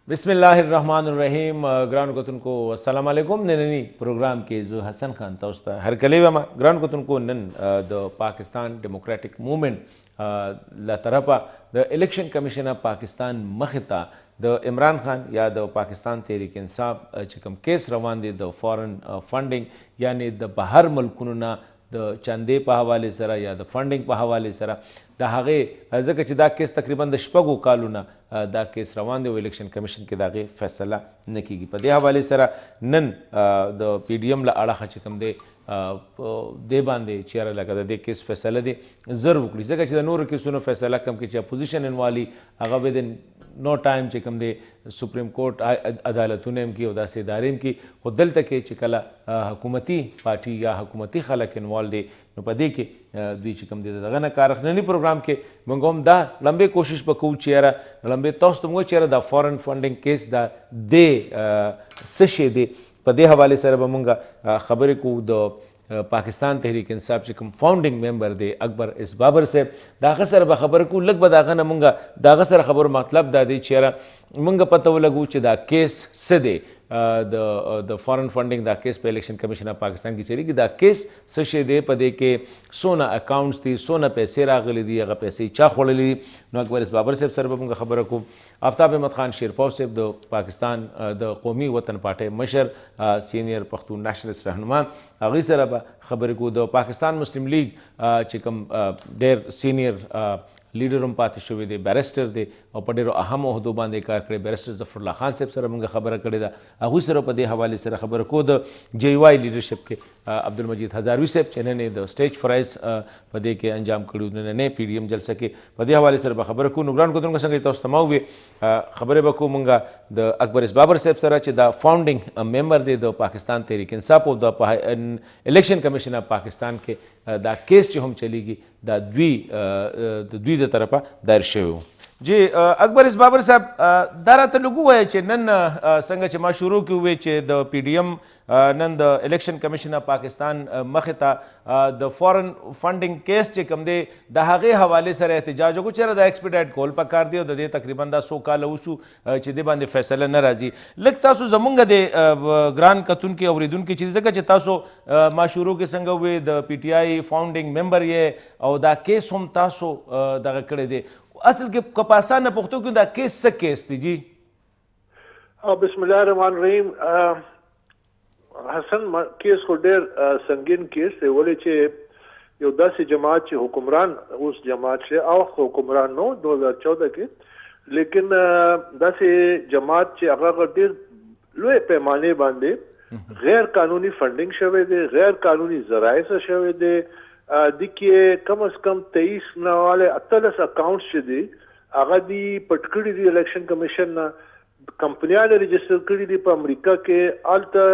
بسم الله الرحمن الرحیم. ګرانو کتونکو السلام علیکم. نننی پروګرام کې زه حسن خان تاسو ته هرکلی وایم. ګرانو کتونکو نن د پاکستان ډیموکراټک موومنټ له طرفه د الیکشن کمیشن اف پاکستان مخې ته د عمران خان یا د پاکستان تحریک انصاف چې کوم کیس روان دی د فارن فنډینګ یعنی د بهر ملکونو نه د چندې په حواله سره یا د فنډینګ په حواله سره د هغې ځکه چې دا کیس تقریبا د شپږو کالو نه دا کیس روان دی او الیکشن کمیشن کې د هغې فیصله نه کیږي. په دې حوالې سره نن د پی ډي ایم له اړخه چې کوم دی دې باندې چیرې لکه د دې کیس فیصله دی زر وکړي ځکه چې د نورو کیسونو فیصله کم کړي چې اپوزیشن انوالي هغه ودن نو ټایم چې کوم دی سپریم کورټ عدالتونه هم کې او داسې ادارې هم کې خو دلته کې چې کله حکومتي پارټي یا حکومتي خلک انوالو دی نو په دې کې دوی چې کوم دی دغه نه کار اخلي. ننني پروګرام کې موږ هم دا لمبې کوشش به کوو چې یاره لمبې تاسو ته موږ چېرې دا فارن فنډینګ کیس دا دی څه شی دی په دې حوالې سره به موږ خبرې کوو. د پاکستان تحریک انصاف چې کوم فاؤنډینګ ممبر دی اکبر اس بابر صاحب د هغه سره به خبرې کوو. لږ به د هغه نه موږ د هغه سره خبرو مطلب دا دی چې یاره موږ پته ولګو چې دا کیس څه دی د فارن فنډینګ دا کیس په الیکشن کمیشن اف پاکستان کې چلیږي. دا کیس څه شی دی په دې کې څونه اکاؤنټس دي څونه پیسې راغلي دي هغه پیسې چا خوړلي دي. نو اکبر اس بابر صاحب سره به موږ خبره کوو. آفتاب احمد خان شیرپاو صاحب د پاکستان د قومي وطن پارټۍ مشر سینئر پښتون نیشنلسټ رهنما هغوی سره به خبرې کوو. د پاکستان مسلم لیگ چې کوم ډېر سینئر لیډر هم پاتې شوی دی بیرسټر دی او په ډېرو اهمو عهدو باندې کار کړی. بیرسټر ظفرالله خان صاحب سره موږ خبره کړې ده هغوی سره په دې حوالې سره خبره کوو. د جے وائی لیډرشپ کې عبدالمجید هزاروي صاحب چې نن یې د سټیج فرایز په دې کې انجام کړي نننۍ پی ډي ایم جلسه کې په دې حوالې سره به خبره کوو. نو ګرانو کتونکو څنګه تاسو ته ما وویې خبرې به کوو موږ د اکبر اس بابر صاحب سره چې دا فاؤنډینګ ممبر دی د پاکستان تحریک انصاف او د الیکشن کمیشن اف پاکستان کې دا کیس چې هم چلیږي دا دوی د طرفه دایر شوی و. جی اکبر اس بابر صاحب دا راته لږ ووایه چې نن څنګه چې ما شروع کې وویې چې د پی ډي ایم نن د الیکشن کمیشن اف پاکستان مخې ته د فارن فنډینګ کیس چې کوم دی د هغې حوالې سره احتجاج وکړو چېرې دا ایکسپیډایټ کول پکار دی او د دې تقریبا دا څو کاله وشو چې دې باندې فیصله نه راځي. لږ تاسو زمونږ د ګران کتونکي اورېدونکي چې ځکه چې تاسو ما شروع کې څنګه وویې د پی ټي آی فاؤنډینګ ممبر یې او دا کیس هم تاسو دغه کړی دی اصل کې که په اسانه پښتو کې دا کیس څه کیس دی جی؟ بسم الله الرحمن الرحیم. حسن کیس خو ډېر سنګین کیس دی ولې چې یو داسې جماعت چې حکمران اوس جماعت چې او حکمران نو 2014 کې لیکن داسې جماعت چې هغه ډېر لوی پیمانې باندې غیر قانوني فنډینګ شوی دی غیر قانوني ذرایع سره شوی دی. د کې کم از کم 23 نه واله 18 اکاؤنټس چې دي هغه دي پټ کړي دي الیکشن کمیشن نه کمپنیانو رجسټر کړي دي په امریکا کې الته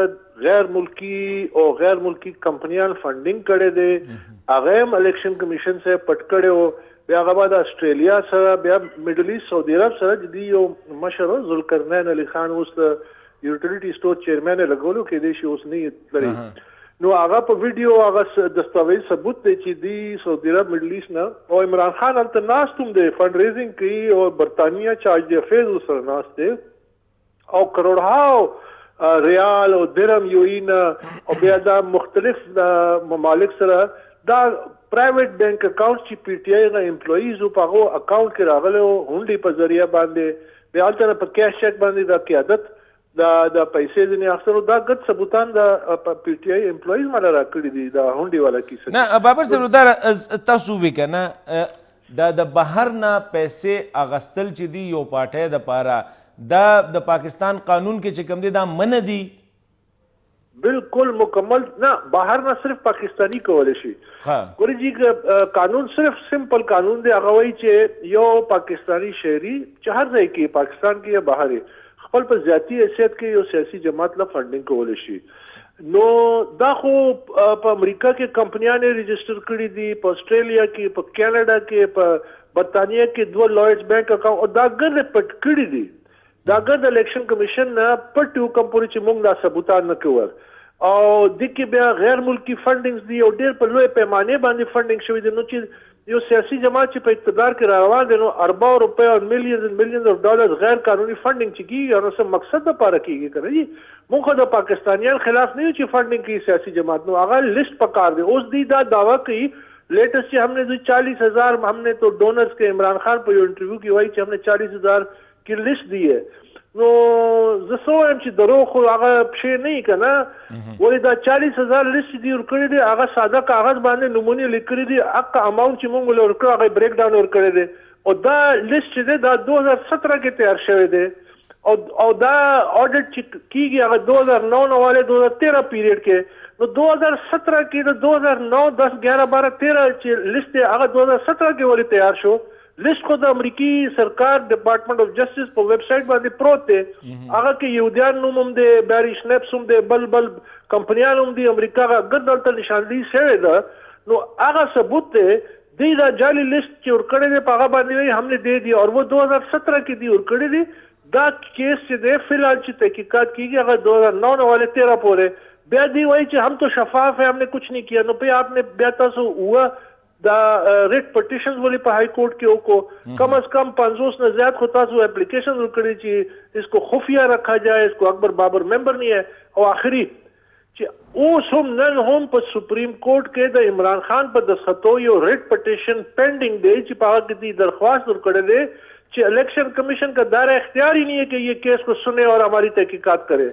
غیر ملکی او غیر ملکی کمپنیان فنډینګ کړي دي هغه هم الیکشن کمیشن سره پټ کړي او بیا هغه بعد استرالیا سره بیا میډل ایست سعودي عرب سره د یو مشر ذوالقرنین علي خان اوس یوټیلیټي سٹور چیرمن لګولو کې دی شي اوس نه لري. نو هغه په ویډیو هغه دستاویز ثبوت دی چې دی سعودي عرب میډل ایست نه او عمران خان هلته ناست هم دی فنډ ریزینګ کوي او برطانیه چارج دی افیز سره ناست دی او کروڑهاو ریال او درهم یوین او بیا دا مختلف ممالک سره دا پرایویټ بینک اکاؤنټ چې پی ټي آی نه امپلویز په هغو اکاؤنټ کې راغلی و هونډې په ذریعه باندې بیا هلته نه په کیش چک باندې دا قیادت د پیسې ځینې اخیستلو دا ګډ ثبوتان د پی ټي آی امپلویز ماله راکړي دي د هونډې والا کیسه. نه بابر صاحب دا تاسو ووایئ که نه دا د بهر نه پیسې اخیستل چې دي یو پارټۍ دپاره دا د پاکستان قانون کې چې کوم دی دا منع دي؟ بالکل مکمل نه بهر نه صرف پاکستانی کولی شي. ګورې جی قانون صرف سمپل قانون دی هغه وایي چې یو پاکستانی شهري چې هر ځای کې پاکستان کې یا بهر خپل په ذاتی حیثیت کې یو سیاسي جماعت له فنډینګ کولی شي. نو دا خو په امریکا کې کمپنیانې رجسټر کړي دي په استرالیا کې په کینیډا کې په برطانیه کې 2 لویډز بینک اکاؤنټ او دا ګرد پټ کړي دي دا ګرد الیکشن کمیشن نه پټ یو کمپنی چې موږ دا ثبوتان نه کوو او د کې بیا غیر ملکی فنډینګز دي او ډېر په لوی پیمانې باندې فنډینګ شوی دي. نو چې یو سیاسی جماعت چې په اقتدار کې را روان دي نو ارباو روپے او ملینز اف ډالرز غیر قانوني فنډینګ چې کیږي او څه مقصد لپاره کیږي کنه جی موږ د پاکستانیان خلاف نه یو چې فنډینګ کوي سیاسی جماعت نو هغه لیسٹ پکار دی اوس دی دا دعویٰ کوي لیٹسٹ ہم نے 40,000 ہم نے تو ڈونرز کے عمران خان پر انٹرویو کی وائی کہ ہم نے 40,000 کی لسٹ دی ہے نو زسو ایم چې درو خو هغه پښې نه کنا ولې دا 40,000 لسٹ دی ورکړي دي هغه ساده کاغذ باندې نمونه لیکلي دي اق اماونت چې موږ له ورکړو هغه بریک ډاون ورکړي دي او دا لسٹ دی دا 2017 کې تیار شوی دی او دا آڈٹ چې کیږي هغه 2009 نه والے 2013 پیریډ کې نو 2017 کې د 2009 10 11 12 13 چې لسٹ هغه 2017 کې ولې تیار شو لسٹ خو د امریکای سرکار ډپارټمنټ اف جسټس په ویب سټ باندې پروت دی هغه کې یهودیان نوم هم دی باری شنپس هم دی بل کمپنیان هم دی امریکا غږ دلته نشاندهي شوی ده نو هغه ثبوت دی دا جعلی لسٹ چې ورکړی دی په هغه باندې ہم نے دے دی اور وہ 2017 کې دی ورکړی دی دا کیس چې دی فی الحال چې تحقیقات کیږي هغه 2009 والے 13 پورې بیا دی وایي چې ہم تو شفاف ہے ہم نے کچھ نہیں کیا نو پہ آپ نے بیا تاسو ہوا دا ریٹ پٹیشنز ولی په ہائی کورٹ کې وکړو کم از کم 500 نه زیات خو تاسو اپلیکیشن ورکړي چې اس کو خفیہ رکھا جائے اس کو اکبر بابر ممبر نہیں ہے او آخری چې اوس هم نن هم په سپریم کورٹ کې د عمران خان په دستخطو یو ریٹ پٹیشن پینڈنگ دی چې په هغه کې درخواست ورکړي دی چې الیکشن کمیشن کا دائرہ اختیار ہی نہیں ہے کہ یہ کیس کو سنے اور ہماری تحقیقات کرے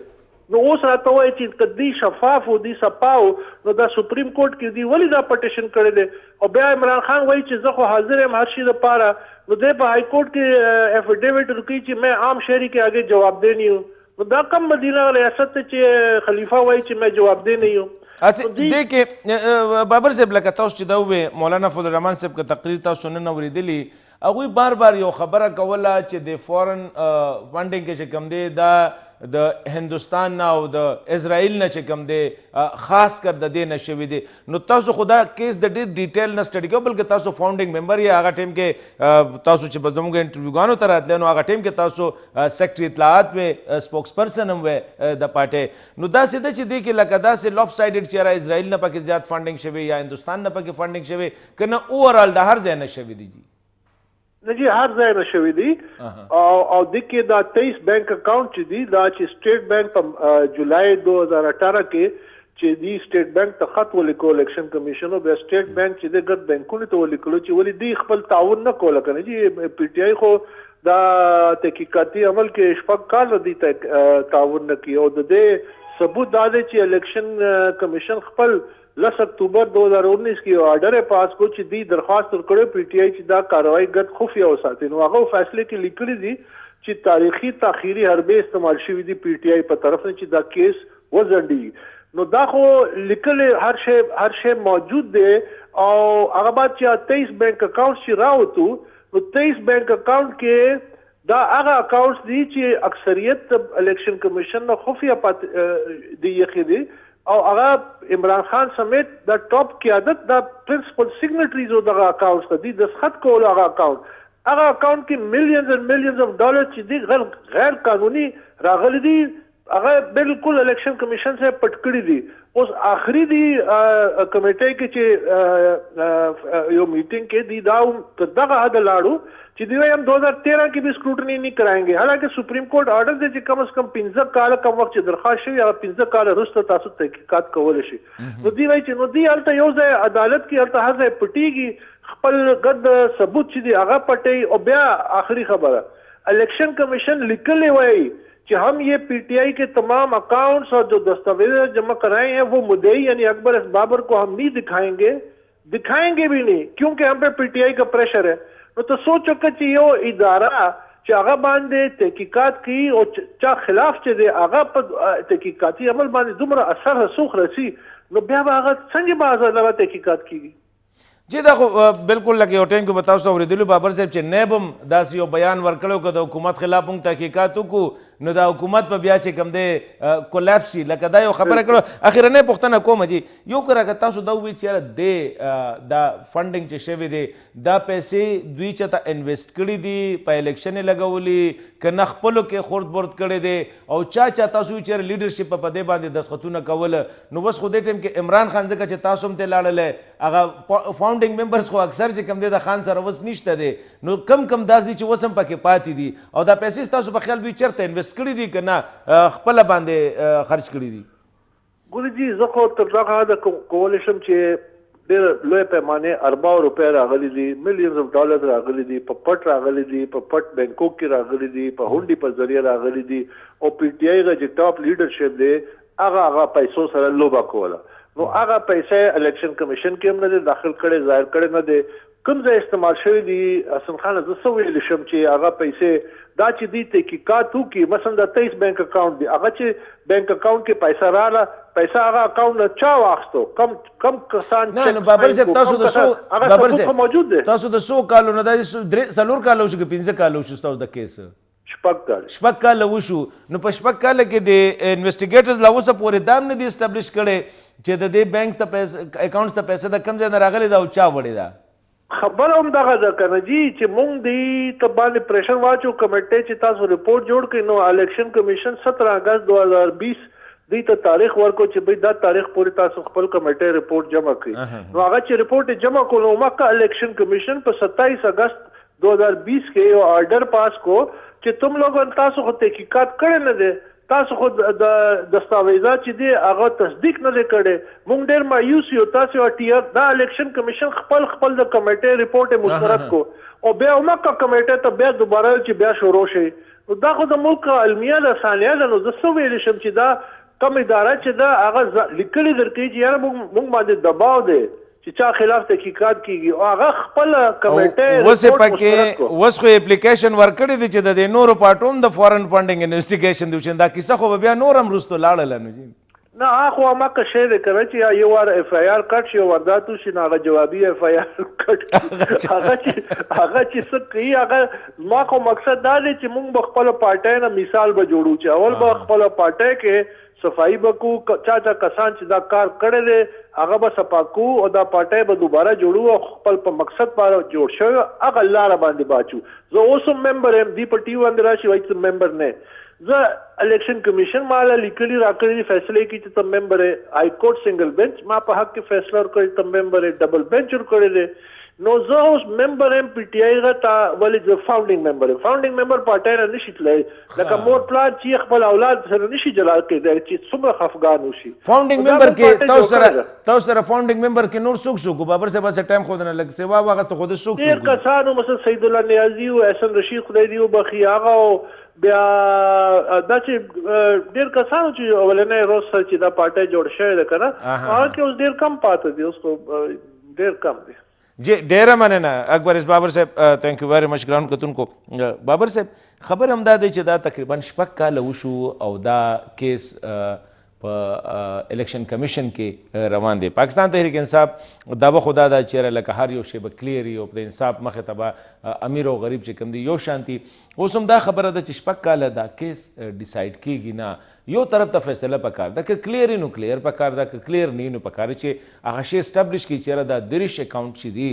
نو اوس راته وایي چې کدی شفاف او دی سپاو نو دا سپریم کورٹ کې دی ولی دا پټیشن کړی دی او بیا عمران خان وایي چې زه خو حاضر یم هر شي لپاره نو دی په هائی کورٹ کې افیډیویټ ورکوي چې میں عام شہری کے آگے جواب دہ نہیں ہوں نو دا کم مدینہ ریاست ته چې خلیفہ وایي چې میں جواب دہ نہیں ہوں اسی دې کې بابر صاحب لکه تاسو چې دا وې مولانا فضل الرحمن صاحب که تقریر تاسو نن اورېدلی هغوی بار بار یو خبره کوله چې د فورن فنډینګ کې چې کوم دی دا د هندوستان نه او د اسرائیل نه چې کوم دی خاص کر د دې نه شوي دي نو تاسو خو دا کیس د ډېر ډیټیل نه سټډي کوئ بلکې تاسو فاونډینګ ممبر یې هغه ټایم کې تاسو چې به زموږ انټرویوګانو ته راتلی نو هغه ټایم کې تاسو سیکرټري اطلاعات وې سپوکس پرسن هم وې د پارټۍ نو داسې ده چې دې کې لکه داسې لوف سایډډ چې یاره اسرائیل نه پکې زیات فنډینګ شوی یا هندوستان نه پکې فنډینګ شوی که نه اوورال د هر ځای نه شوي دي جی نه جی هر ځای نه شوي دي او د کې دا 23 بینک اکاؤنٹ چې دي دا چې سټیټ بینک په جولای 2018 کې چې دی سټیټ بینک ته خط ولیکو الیکشن کمیشن او بیا سټیټ بینک چې د ګډ بینکونو ته ولیکلو چې ولې دی خپل تعاون نه کوله کنه جی پی ټی آی خو دا تحقیقاتی عمل کې شپږ کال دی تعاون نه کیو د دې ثبوت دا دی چې الیکشن کمیشن خپل 10 اکتوبر 2019 کی آرڈر پاس کو چې دی درخواست ورکړو پی ٹی آئی چې دا کاروائی ګډ خفیه وساتي نو هغه فیصله کې لیکلي دي چې تاریخي تاخیری حربې استعمال شوی دي پی ٹی آئی په طرف نه چې دا کیس وزندي نو دا خو لیکل هر شی موجود دی او هغه بعد چې 23 بینک اکاؤنٹ چې راوتو نو 23 بینک اکاؤنٹ کې دا هغه اکاؤنٹس دي چې اکثریت الیکشن کمیشن نه خفیه دی یخي دي او هغه عمران خان سمیت دا ټاپ قیادت دا پرنسپل سیګنیټریز او دغه اکاؤنټس ته دي دستخط کول هغه اکاؤنٹ کې ملینز اینڈ ملینز اف ډالر چې دي غیر قانوني راغلي دي هغه بالکل الیکشن کمیشن سے پټ کړی دي اوس آخري دی کمیټې کې چې یو میټینګ کې دی دا دغه حد لاړو چې دی هم 2013 کې بھی اسکروٹنی نہیں کرائیں گے حالانکہ سپریم کورٹ آرڈر دی چې کم از کم 15 کال کم وخت چې درخواست شوی هغه 15 کال وروسته تاسو تحقیقات کول شي نو دی وایي چې نو دی هلته یو ځای عدالت کې هلته هر ځای پټیږي خپل ګډ ثبوت چې دی هغه پټي او بیا آخری خبره الیکشن کمیشن لیکلی وایي کہ ہم یہ پی ٹی آئی کے تمام اکاؤنٹس اور جو دستاویز جمع کرائے ہیں وہ مدعی یعنی اکبر بابر کو ہم نہیں دکھائیں گے بھی نہیں کیونکہ ہم پہ پی ٹی آئی کا پریشر ہے نو تو سوچو کہ یہ ادارہ چې هغه باندې تحقیقات کی او چا خلاف چې دی هغه تحقیقاتی عمل باندې دومره اثر رسوخ رسی نو بیا هغه څنګه به ازاده تحقیقات کیږي جی دا خو بالکل لکه یو ټایم کې بتاو سو اوریدلو بابر صاحب چې نیب هم داسې یو بیان ورکړو که د حکومت خلاف موږ تحقیقات وکړو نو دا حکومت په بیا چې کوم دی کولیپس شي لکه دا یو خبره کړو اخرنۍ پوښتنه کوم جی یو کړه که تاسو دا ووایي چېرې دی دا فنډینګ چې شوی دی دا پیسې دوی چېرته انویسټ کړي دي په الیکشن یې لګولي که نه خپلو کې خورد برد کړی دی او چا تاسو وایي چېرې لیډرشپ په دې باندې دستخطونه کوله نو بس خو دې ټایم کې عمران خان ځکه چې تاسو هم ته لاړلی هغه فاونډینګ ممبرز خو اکثر چې کوم دی د خان سره اوس نشته دی نو کم داسې دي چې اوس هم پکې پاتې دي او دا پیسې ستاسو په خیال دوی چېرته انویسټ کړي دي که نه خپله باندې خرچ کړي دي ګورجي زه خو تر دغه حده کولی شم چې ډېر لوی پیمانې ارباو روپۍ راغلي دي میلیونز اف ډالرز راغلي دي په پټ راغلي دي په پټ بینکو کې راغلي دي په هونډي په ذریعه راغلي دي او پی ټی آی غا چې ټاپ لیډرشپ دی هغه پیسو سره لوبه کوله نو هغه پیسې الیکشن کمیشن کې هم نه دی داخل کړی ظاهر کړی نه دی کوم ځای استعمال شوي دي حسن خان زه څه ویلی شم چې هغه پیسې دا چې دوی تحقیقات وکړي مثلا د 23 بینک اکاونټ دی هغه چې بینک اکاونټ کې پیسه راغله پیسه هغه اکاونټ نه چا واخیستو کم کسان نه نو بابر صاحب تاسو د څو بابر صاحب موجود دی تاسو د څو کالو نه دا 4 کالو شو که 15 کالو شو تاسو د کیس شپږ کاله وشو نو په شپږ کاله کې د انویسټیګیټرز لا اوسه پورې دام نه دي اسټابلیش کړی چې د دې بینک ته اکاونټس ته پیسې د کم ځای نه راغلي دا او چا وړې ده خبره هم دغه ده که نه جي چې مونږ دې ته باندې پریشر واچو کمیټې چې تاسو رپورټ جوړ کړئ نو الیکشن کمیشن 17 اگست 2020 دوی ته تاریخ ورکو چې بھئی دا تاریخ پورې تاسو خپل کمیټې رپورټ جمع کړئ نو هغه چې رپورټ جمع کړو نو مکه الیکشن کمیشن په 27 اگست 2020 کې یو آرډر پاس کو چې تم لوگوں تاسو خو تحقیقات کړی نه دی تاسو خو د دستاویزات چې دی هغه تصدیق نه دی کړی مونږ ډېر مایوس یو تاسو دا الیکشن کمیشن خپل د کمیټې رپورټ مسترد کو او بیا هماغه کمیټې ته بیا دوباره چې بیا شروع شي نو دا خو د ملک علمیه ده ثانیه ده نو زه څه ویلی شم چې دا کم اداره چې دا هغه لیکلي درکوي چې یاره مونږ باندې دباو دی چې چا خلاف تحقیقات کیږي او هغه خپل کمیټه اوس پکې اوس خو اپلیکیشن ورکړی دی چې د نورو پارټو هم د فورن فنډینګ انویسټیګیشن دی چې دا کیسه خو بیا نور هم وروستو لاړله نو جی نه هغه هماغه شی دی که نه چې یو وار اف آی آر کټ شي او واردات وشي نو هغه جوابي اف آی آر کټ هغه چې څه کوي هغه زما خو مقصد دا دی چې مونږ به خپله پارټۍ نه مثال به جوړو چې اول به خپله پارټۍ کې صفائی بکو چا کسان چې دا کار کړی دی هغه به صفا کو او دا پارټۍ به دوباره جوړو او خپل په مقصد باندې جوړ شوی هغه لاره باندې باچو زه اوس هم ممبر یم دی په ټي وي باندې راشي وایي چې ممبر نه زه الیکشن کمیشن مالا لیکلي راکړي دي فیصلې کې چې ته ممبر یې هائی کورټ سنګل بینچ ما په حق کې فیصله ورکړې ته ممبر یې ډبل بینچ ورکړی دی نو زه اوس ممبر یم پی ټی آی غته ولې زه فاونډینګ ممبر یم فاونډینګ ممبر پارټۍ نه نشي تللی لکه مور پلار چې خپل اولاد سره نشي جلا کېدی چې څومره خفګان وشي فاونډینګ ممبر کې تاسو سره فاونډینګ ممبر کې نور څوک بابر صاحب سره ټایم خو نه لګ سیوا واغسته خو د څوک ډېر کسانو مثلا سید الله نیازي او احسن رشید خدای دی وبخي هغه بیا دا چې ډېر کسانو چې اولنۍ روز سره چې دا پارټۍ جوړ شوې ده که نه هغه کې اوس ډېر کم پاته دي اوس خو ډېر کم دی جی ډیره مننه اکبر بابر صاحب تھینک یو ویری مچ ګران کتونکو بابر صاحب خبر هم دا دی چې دا تقریبا شپږ کاله وشو او دا کیس په الیکشن کمیشن کې روان دی پاکستان تحریک انصاف دعوه خدا دا چیرې لکه هر یو شی به کلیر او د انصاف مخې ته به امیر او غریب چې کوم دی یو شانتي اوس هم دا خبره ده چې شپږ کاله دا کیس ډیسایډ کیږي نه یو طرف ته فیصله پکار ده که کلیر نو کلیر پکار ده که کلیر نه نو پکار چې هغه شی اسټابلیش کړي چیرې دا دریش اکاونټ چې دی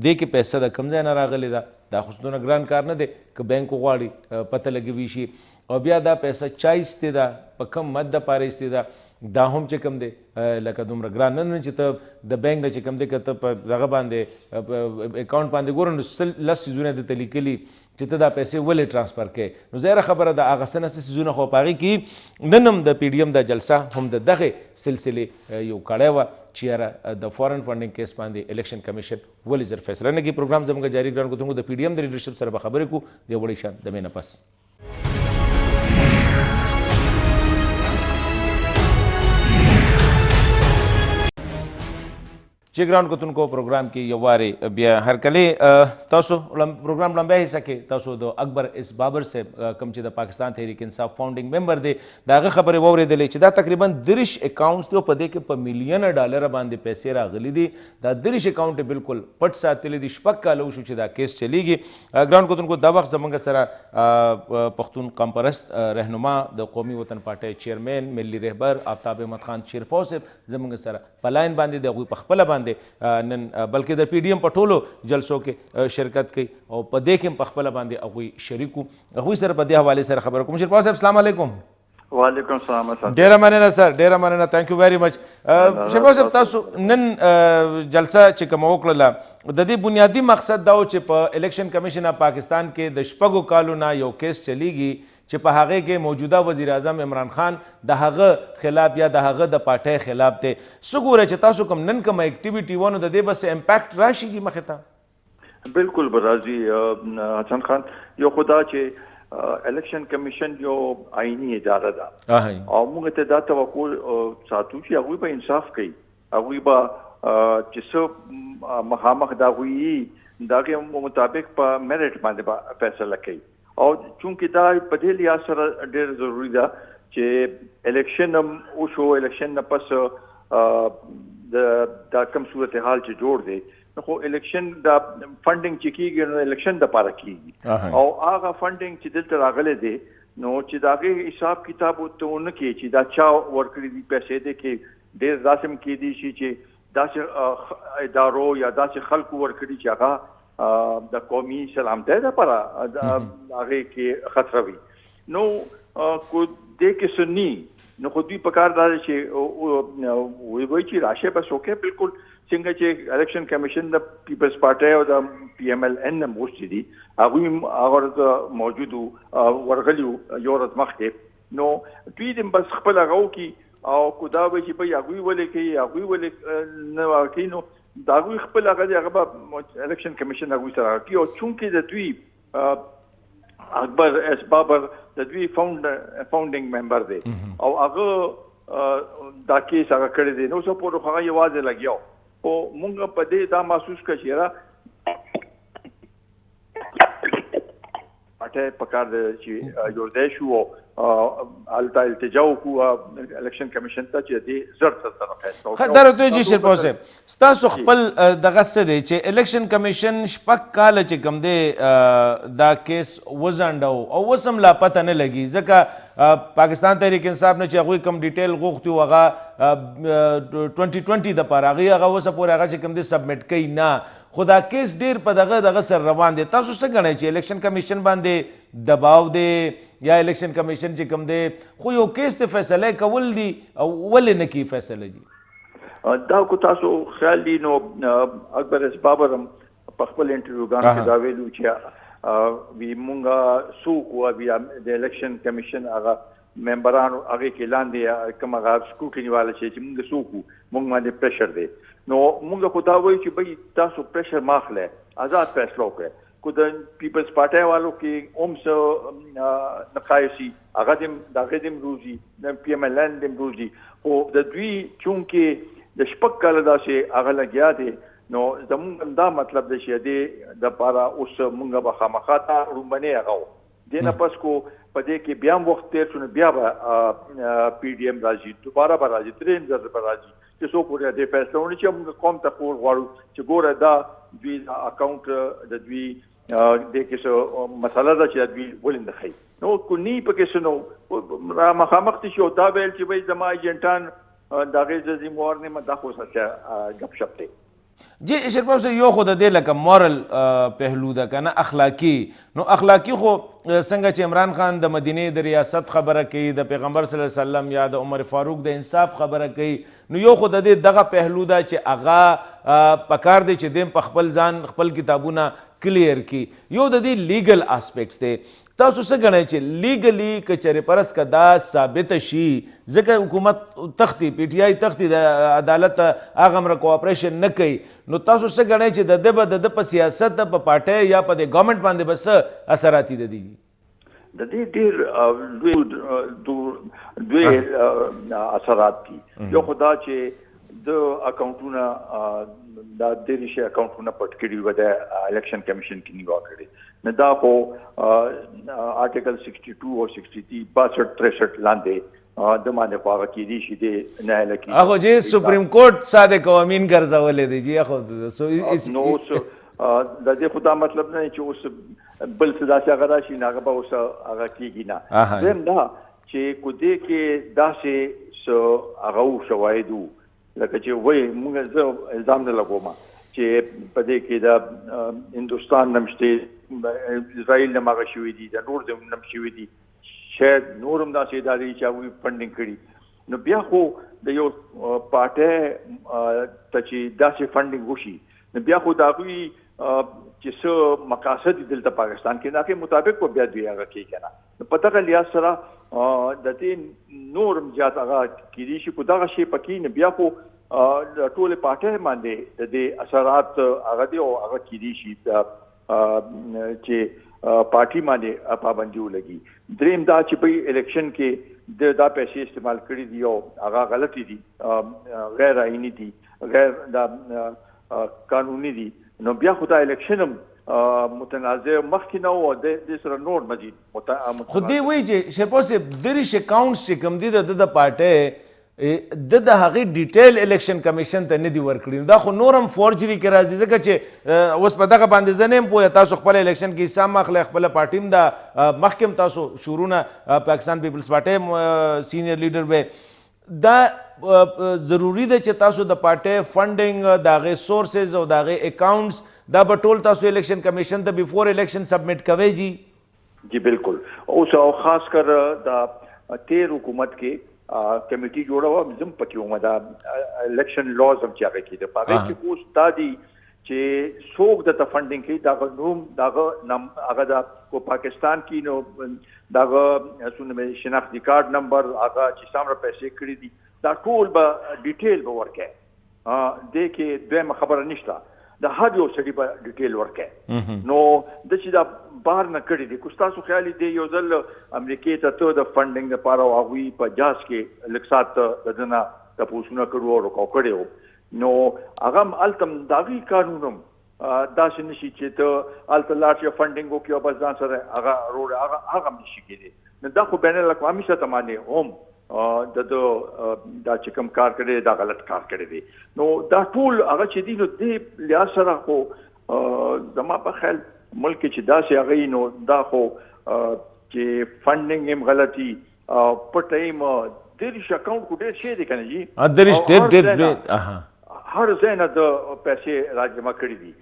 دې کې پیسه د کم ځای نه راغلی ده دا خو څومره ګران کار نه دی که بینک وغواړي پته لګوي شي او بیا دا پیسه چا ایستې ده په کم مد دپاره ایستې ده دا هم چې کوم دی لکه دومره ګران نه چې ته د بینک نه چې کوم دی که ته په دغه باندې اکاونټ باندې ګورې نو 10 څیزونه درته لیکلي چې ته دا پیسې ولې ټرانسفر کوې نو ظاهره خبره ده هغه څه نه څه څیزونه خو په هغې کې نن هم د پی ډي ایم دا جلسه هم د دغې سلسلې یو کړی وه چې یاره د فورن فنډینګ کیس باندې الیکشن کمیشن ولې زر فیصله نه کوي پروګرام زموږ جاري ګران کوتونکو د پی ډي ایم د لیډرشپ سره به خبرې کوو د یو وړې شان د مې نه پس چې ګران کتونکو پروګرام کې یو وارې بیا هرکلې تاسو پروګرام لمبه حصہ کې تاسو د اکبر اس بابر صاحب کوم چې د پاکستان تحریک انصاف فاؤنډینګ ممبر دی د هغه خبرې واورېدلې چې دا تقریبا 30 اکاؤنټس دي او په دې کې په میلیونه ډالر باندې پیسې راغلي دي دا 30 اکاؤنټ بالکل پټ ساتلي دي شپږ کاله وشو چې دا کیس چلیږي ګران کتونکو دا وخت زموږ سره پښتون قوم پرست رهنما د قومي وطن پارټۍ چیرمین ملي رهبر آفتاب احمد خان شیرپو صاحب زموږ سره په لاین باندې د هغوی په خپله باندې نن بلکې د پی ډي ایم په ټولو جلسو کې شرکت کوي او په دې کې هم په خپله باندې هغوی شریک وو هغوی سره په دې حوالې سره خبره کوم شیرپو صاحب السلام علیکم وعلیکم السلام ډیره مننه سر ډیره مننه ثانک یو ویری مچ شیرپو صاحب تاسو نن جلسه چې کومه وکړله د دې بنیادی مقصد دا و چې په الیکشن کمیشن اف پاکستان کې د شپږو کالو نه یو کیس چلیږي چې په هغه کې موجوده وزیر اعظم عمران خان د هغه خلاف یا د هغه د پارټۍ خلاف دی څه ګوره چې تاسو کوم نن کوم اکټیویټي ونه د دې بس امپیکټ راشي مخې ته بالکل برازي حسن خان یو خدا چې الیکشن کمیشن یو آئینی اداره ده او موږ ته دا توقع ساتو چې هغوی به انصاف کوي هغوی به چې څه مخامخ د هغوی د هغې مطابق په میرټ باندې فیصله کوي او چونکې دا په دې لحاظ سره ډېر ضروري ده چې الیکشن هم وشو الیکشن نه پس دا کوم صورتحال چې جوړ دی نو خو الیکشن دا فنډینګ چې کېږي نو الیکشن دپاره کېږي او هغه فنډینګ چې دلته راغلی دی نو چې د هغې حساب کتاب ورته ونه کړي چې دا چا ورکړي دي پیسې دی کې ډېر داسې هم کېدی شي چې داسې ادارو یا داسې خلکو ورکړي چې هغه د قومي سلامتۍ دپاره هغې کې خطره وي نو کو دې کې څه ني نو خو دوی په کار دا دی چې وایي چې راشئ بس اوکې بالکل څنګه چې الیکشن کمیشن د پیپلز پارټۍ او د پی ایم ایل این نه موسټ دي هغوی هم هغه ورځ موجود وو ورغلي وو یو ورځ مخکې نو دوی دې بس خپل هغه وکړي او کو دا وایي چې بھائی هغوی ولې کوي هغوی ولې نه کوي نو دا هغوی خپل هغه دی هغه به الیکشن کمیشن هغوی سره کوي او چونکې د دوی اکبر اس بابر د دوی فاؤنډینګ ممبر دی او هغه دا کیس هغه کړی دی نو څه پورې هغه یوازې لګیاو خو مونږ په دې دا محسوس کړه چې یاره پارټۍ په کار دی چې یوځای شو هلته التجا وکړو الیکشن کمیشن ته چې دې زر سره فیصله وکړو دا راته وایي شیرپو صاحب ستاسو خپل دغه څه دی چې الیکشن کمیشن شپږ کاله چې کوم دی دا کیس وځنډو او اوس هم لا پته نه لګي ځکه پاکستان تحریک انصاف نه چې هغوی کوم ډیټیل غوښتي وو هغه 2020 دپاره هغې هغه اوسه پورې هغه چې کوم دی سبمټ کوي نه خو دا کیس ډېر په دغه سر روان دی تاسو څه ګڼئ چې الیکشن کمیشن باندې دباو دی یا الیکشن کمیشن چې کوم دی خو یو کیس ته فیصله کول دي او ولې نه کوي فیصله جی دا کو تاسو خیال دی نو اکبر اس بابر هم په خپل انټرویوګان کې دا ویلو چې وی مونږه څوک وو بیا د الیکشن کمیشن هغه ممبرانو هغې کې لاندې کوم هغه سکوټیني والا چې مونږ څوک وو مونږ باندې پریشر دی نو مونږ خو دا وایو چې بھائی تاسو پریشر مه اخلئ آزاد فیصله وکړئ کو د پیپلز پارټۍ والو کې هم څه نقایصي هغه د هغې دې هم روزي د پی ایم ایل این دې هم روزي خو د دوی چونکې د شپږ کاله داسې هغه لګیا دی نو زمونږ دا مطلب دی چې دې دپاره اوس مونږ به خامخا ته رومبنۍ هغه وو دې نه پس کو په دې کې بیا هم وخت تېر شو نو بیا به پی ډي ایم راځي دوباره به راځي درېیم ځل به راځي چې څو پورې دې فیصله ونیسي چې موږ قوم ته خور غواړو چې ګوره دا دوی اکاؤنټ د دوی دې کې څه مسله ده چې دوی ولې نه ښیي نو کو نی پکې څه نو را مخامخ دي شي او دا ویل چې بھائی زما ایجنټان د هغې زه ذموار نه یم دا خو سچه ګپ شپ دی جی شیرپو صاحب یو خو د دې لکه مورل پهلو ده که نه اخلاقي نو اخلاقي خو څنګه چې عمران خان د مدینې د ریاست خبره کوي د پیغمبر صلی الله علیه وسلم یا د عمر فاروق د انصاف خبره کوي نو یو خو د دې دغه پهلو ده چې هغه پکار دی چې دیم په خپل ځان خپل کتابونه کلیر کی یو د دې لیګل اسپیکټس دی تاسو څه ګڼئ چې لیګلی که چېرې پرس که دا ثابته شي ځکه حکومت تختی پی ټي آی تختی د عدالت هغه مره کوآپریشن نه کوي نو تاسو څه ګڼئ چې د ده به د ده په سیاست په پارټۍ یا په د ګورنمنټ باندې به څه اثرات دي د دې د دې ډېر دوی اثرات دي یو خو دا چې د اکاؤنټونه دا د شي اکاونټونه پټ کړي و د الیکشن کمیشن کې نیو کړي نه دا خو آرټیکل 62 او 63 63 لاندې د باندې پاغه کې دي شي د نه لکه هغه چې سپریم کورټ صادق او امین ګرځولې دي جی هغه سو نو د دې خدا مطلب نه چې اوس بل څه داسې هغه راشي نه هغه به اوس هغه کېږي نه زم دا چې کو دې کې داسې سو هغه شواهدو لکه چې وای موږ زه الزام نه لګوم چې په دې کې د هندوستان نمشته اسرائیل نه ماغه شوی دي د نور د نم شوی دي شاید نورم داسې ادارې چې هغوی فنډینګ کړي نو بیا خو د یو پارټۍ ته چې داسې فنډینګ وشي نو بیا خو د هغوی چې څه مقاصد دلته پاکستان کې هغې مطابق به بیا دوی هغه کوي که نه نو په دغه لحاظ سره د دې نورم زیات هغه کیدای شي خو دغه شی پکې نه بیا خو د ټولې پارټۍ باندې د دې اثرات هغه دي او هغه کیدای شي چې پارټي باندې پابندي ولګي دریم دا چې په الیکشن کې دا پیسې استعمال کړي دي او هغه غلطي دي غیر آئینی دي غیر دا قانوني دي نو بیا خو دا الیکشن هم متنازع مخکې نه و د سره نور مزید خو دې وایي چې شپوس دریش اکاونټس چې کوم دي د پارټۍ د هغې ډیټیل الیکشن کمیشن ته نه دي ورکړي دا خو نور هم فورجري کې راځي ځکه چې اوس په دغه باندې زه نه یم پوهه تاسو خپل الیکشن کې حصه مه اخلئ خپله پارټي هم دا مخکې هم تاسو شورونه پاکستان پیپلز پارټۍ سینیر لیډر وی دا ضروری ده چې تاسو د پارټۍ فنډینګ د هغې سورسز او د هغې اکاونټس دا به ټول تاسو الیکشن کمیشن ته بیفور الیکشن سبمټ کوئ جی بالکل اوس او خاص کر د تیر حکومت کې کمیټي جوړه وه زم پکې وم دا الیکشن لاز هم چې هغه کېده په هغې کې اوس دا دي چې څوک درته فنډینګ کوي دغه نوم دغه هغه د په پاکستان کې نو دغه شناختی کارت نمبر هغه چې څومره پیسې کړي دي دا ټول به ډیټیل به ورکړي دې کې دویمه خبره نشته د هر یو سړي به ډیټیل ورکړي نو د چې دا بار نه کړي دي که ستاسو خیال دی یو ځل امریکې ته ته د فنډینګ لپاره هغوی په جاز کې لږ ساعت د ده نه تپوسونه کړو او رکاو کړی و نو هغه هم هلته هم د هغوی قانون هم داسې نه شي چې ته هلته لاړ شې فنډینګ وکړي او بس ځان سره هغه روړې هغه هم نه شي کېدی نو دا خو بین الاقوامي سطح باندې هم د دا چې کوم کار کړی دا غلط کار کړی دی نو دا ټول هغه چې دي نو دې لحاظ سره خو زما په خیال ملک چې داسې هغه نو دا خو چې فنډینګ هم غلطي پټه هم دریش اکاونټ خو ډېر شی دی که نه جي دریش ډېر هر ځای نه د پیسې راجمع کړي دي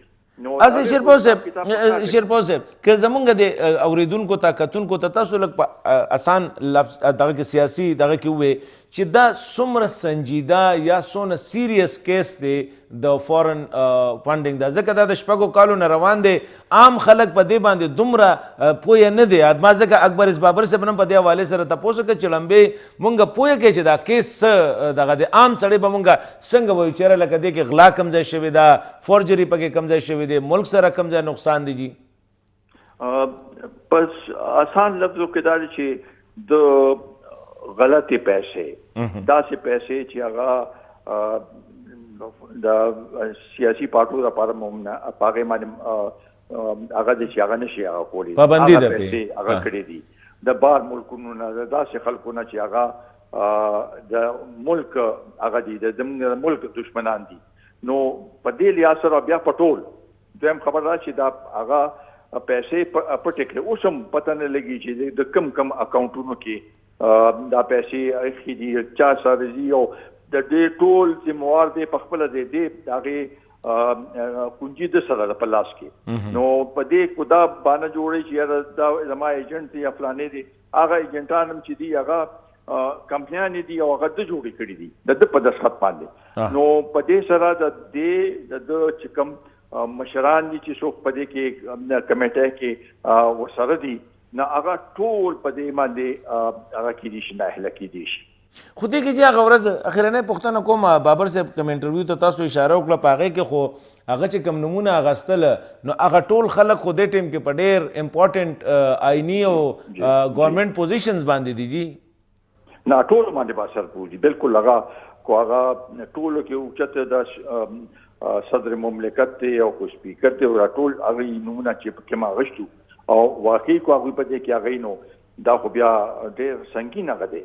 اصل شیرپور صاحب که زمونږ د اوریدونکو ته کتونکو ته تاسو لږ په اسان لفظ دغه کې سیاسي دغه کې ووایئ چې دا څومره سنجیده یا څونه سیریس کیس دی د فورن فنډینګ دا ځکه دا د شپږو کالو نه روان دی عام خلک په دې باندې دومره پوهه نه دی ما ځکه اکبر بابر صاحب هم په دې حوالې سره تپوس وکړه چې لمبې مونږ پوهه کوي چې دا کیس څه دغه دی عام سړی به مونږ څنګه وایو چېرې لکه دې کې غلا کم ځای شوې ده فورجري پکې کم ځای شوې دی ملک سره کم ځای نقصان دی جی بس آسان لفظو کې دا دی چې د غلطی پیسې داسې پیسې چې هغه د سیاسي پارټو لپاره هغې باندې هغه دی چې هغه نشي هغه کولی پابندي ده پیسې هغه کړي دي د بار ملکونو نه د داسې خلکو نه چې هغه د ملک هغه دي د ملک دشمنان دي نو په دې لحاظ سره بیا په ټول دویم خبر دا چې دا هغه پیسې پټې کړې اوس هم پته نه لګي چې د کم کم اکاونټونو کې دا پیسې ایښي دي چا سره دي او د دې ټول ذموار دی په خپله دی د هغې کنجي د سره ده په لاس کې نو په دې کو دا بانه جوړی چې یاره دا زما ایجنټ دی یا فلانې دی هغه ایجنټان هم چې دي هغه کمپنیانې دي او هغه ده جوړې کړي دي د ده په دستخط باندې نو په دې سره د دې د ده چې کوم مشران دي چې څوک په دې کې کمیټه کې ورسره دي نه هغه ټول په دې باندې هغه کېدی شي ناهیله کېدی شي خو دې کې چې هغه ورځ اخرنۍ پوښتنه کوم بابر صاحب کوم انټرویو ته تاسو اشاره وکړه په هغې کې خو هغه چې کوم نمونه اخیستله نو هغه ټول خلک خو دې ټایم کې په ډېر امپورټنټ آئیني او ګورنمنټ پوزیشنز باندې دي جی نه ټول باندې به اثر پوه دي بلکل هغه خو هغه ټولو کې اوچت د صدر مملکت ته او کو سپیکر ته راټول هغه نمونه چې په کې ما غشتو او واقعي کو هغه په دې کې هغه نو دا خو بیا ډېر سنگین هغه دی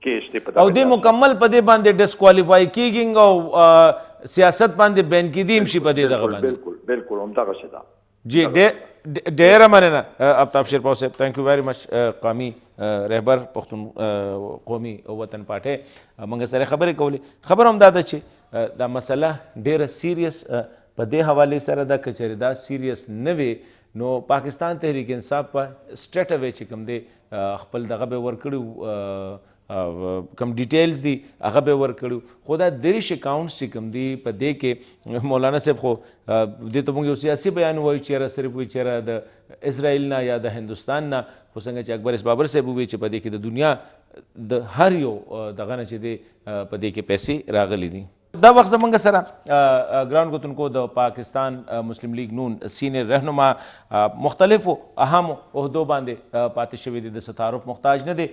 کیس ته پتا او دې مکمل په دې باندې ډیسکوالیفای کیږي او سیاست باندې بین کیدیم شي په دې دغه باندې بالکل هم دغه څه ده جی ډیره مننه آفتاب شیرپاو صاحب تھینک یو ویری مچ قومي رهبر پښتون قومي وطن پارټي موږ سره خبرې کولې خبر هم دا ده چې دا مسله ډیره سیریس په دې حوالې سره دا کچېرې دا سیریس نه وي نو پاکستان تحریک انصاف په سټیټ اوے چې کوم دی خپل دغه به ورکړو کم ډیټیلز دي هغه به ورکړو خو دا دریش اکاؤنټس چې کوم دي په دې کې مولانا صاحب خو دې ته موږ یو سیاسي بیان وایو چېرې صرف وایي چېرې د اسرائیل نه یا د هندوستان نه خو څنګه چې اکبر بابر صاحب ووایي چې په دې کې د دنیا د هر یو دغه نه چې دی په دې کې پیسې راغلي دي دا وخت زمونږ سره ګران کتونکو د پاکستان مسلم لیگ نون سینئر رهنما مختلفو اهمو عہدو باندې پاتې شوي دي د ستعارف محتاج نه دی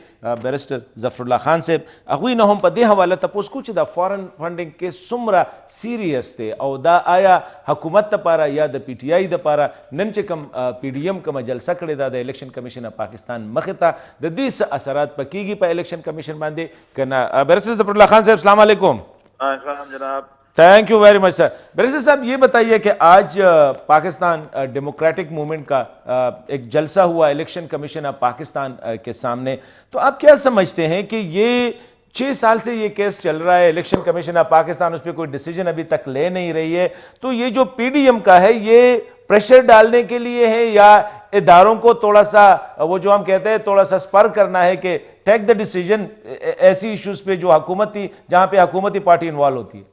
بیرسټر ظفر الله خان صاحب هغوی نه هم په دې حواله تپوس کو چې دا فارن فنډینګ کې څومره سیریس دی او دا آیا حکومت دپاره یا د پی ټی آی دپاره نن چې کوم پی ډي ایم کومه جلسه کړې ده د الیکشن کمیشن پاکستان مخې ته د دې څه اثرات پکېږي په الیکشن کمیشن باندې که نه بیرسټر ظفر الله خان صاحب السلام علیکم السلام جناب تھینک یو ویری مچ سر بیرسٹر صاحب یہ بتائیے کہ آج پاکستان ڈیموکریٹک موومنٹ کا ایک جلسہ ہوا الیکشن کمیشن آف پاکستان کے سامنے تو آپ کیا سمجھتے ہیں کہ یہ 6 سال سے یہ کیس چل رہا ہے الیکشن کمیشن آف پاکستان اس پہ کوئی ڈیسیجن ابھی تک لے نہیں رہی ہے تو یہ جو پی ڈی ایم کا ہے یہ پریشر ڈالنے کے لیے ہے یا اداروں کو تھوڑا سا وہ جو ہم کہتے ہیں تھوڑا سا اسپر کرنا ہے کہ ٹیک دا ڈیسیجن ایسی ایشوز پہ جو حکومتی جہاں پہ حکومتی پارٹی انوالو ہوتی ہے؟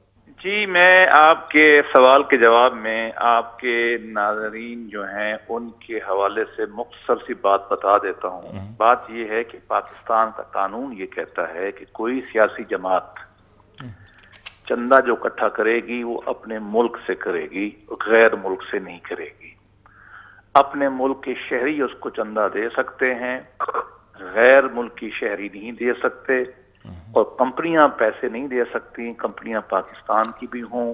جی میں آپ کے سوال کے جواب میں آپ کے ناظرین جو ہیں ان کے حوالے سے مختصر سی بات بتا دیتا ہوں. بات یہ ہے کہ پاکستان کا قانون یہ کہتا ہے کہ کوئی سیاسی جماعت چندہ جو اکٹھا کرے گی وہ اپنے ملک سے کرے گی، غیر ملک سے نہیں کرے گی. اپنے ملک کے شہری اس کو چندہ دے سکتے ہیں، غیر ملکی شہری نہیں دے سکتے، اور کمپنیاں پیسے نہیں دے سکتی. کمپنیاں پاکستان کی بھی ہوں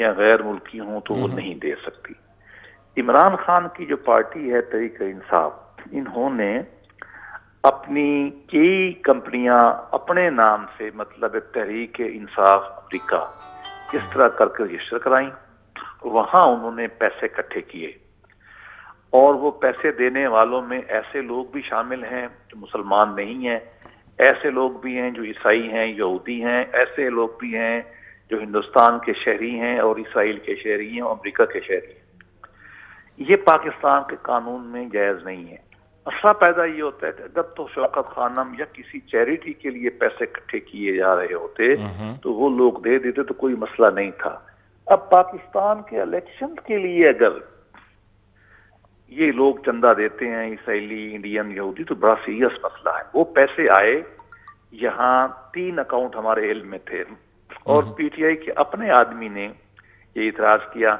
یا غیر ملکی ہوں تو وہ نہیں دے سکتی. عمران خان کی جو پارٹی ہے تحریک انصاف، انہوں نے اپنی کئی کمپنیاں اپنے نام سے مطلب تحریک انصاف امریکہ اس طرح کر کے رجسٹر کرائیں. وہاں انہوں نے پیسے اکٹھے کیے اور وہ پیسے دینے والوں میں ایسے لوگ بھی شامل ہیں جو مسلمان نہیں ہیں، ایسے لوگ بھی ہیں جو عیسائی ہیں، یہودی ہیں، ایسے لوگ بھی ہیں جو ہندوستان کے شہری ہیں اور اسرائیل کے شہری ہیں اور امریکہ کے شہری ہیں. یہ پاکستان کے قانون میں جائز نہیں ہے. مسئلہ پیدا یہ ہوتا ہے کہ اگر تو شوکت خانم یا کسی چیریٹی کے لیے پیسے اکٹھے کیے جا رہے ہوتے تو وہ لوگ دے دیتے تو کوئی مسئلہ نہیں تھا. اب پاکستان کے الیکشن کے لیے اگر یہ لوگ چندہ دیتے ہیں، اسرائیلی، انڈین، یہودی، تو بڑا سیریس مسئلہ ہے. وہ پیسے آئے یہاں 3 اکاؤنٹ ہمارے علم میں تھے اور پی ٹی آئی کے اپنے آدمی نے یہ اعتراض کیا.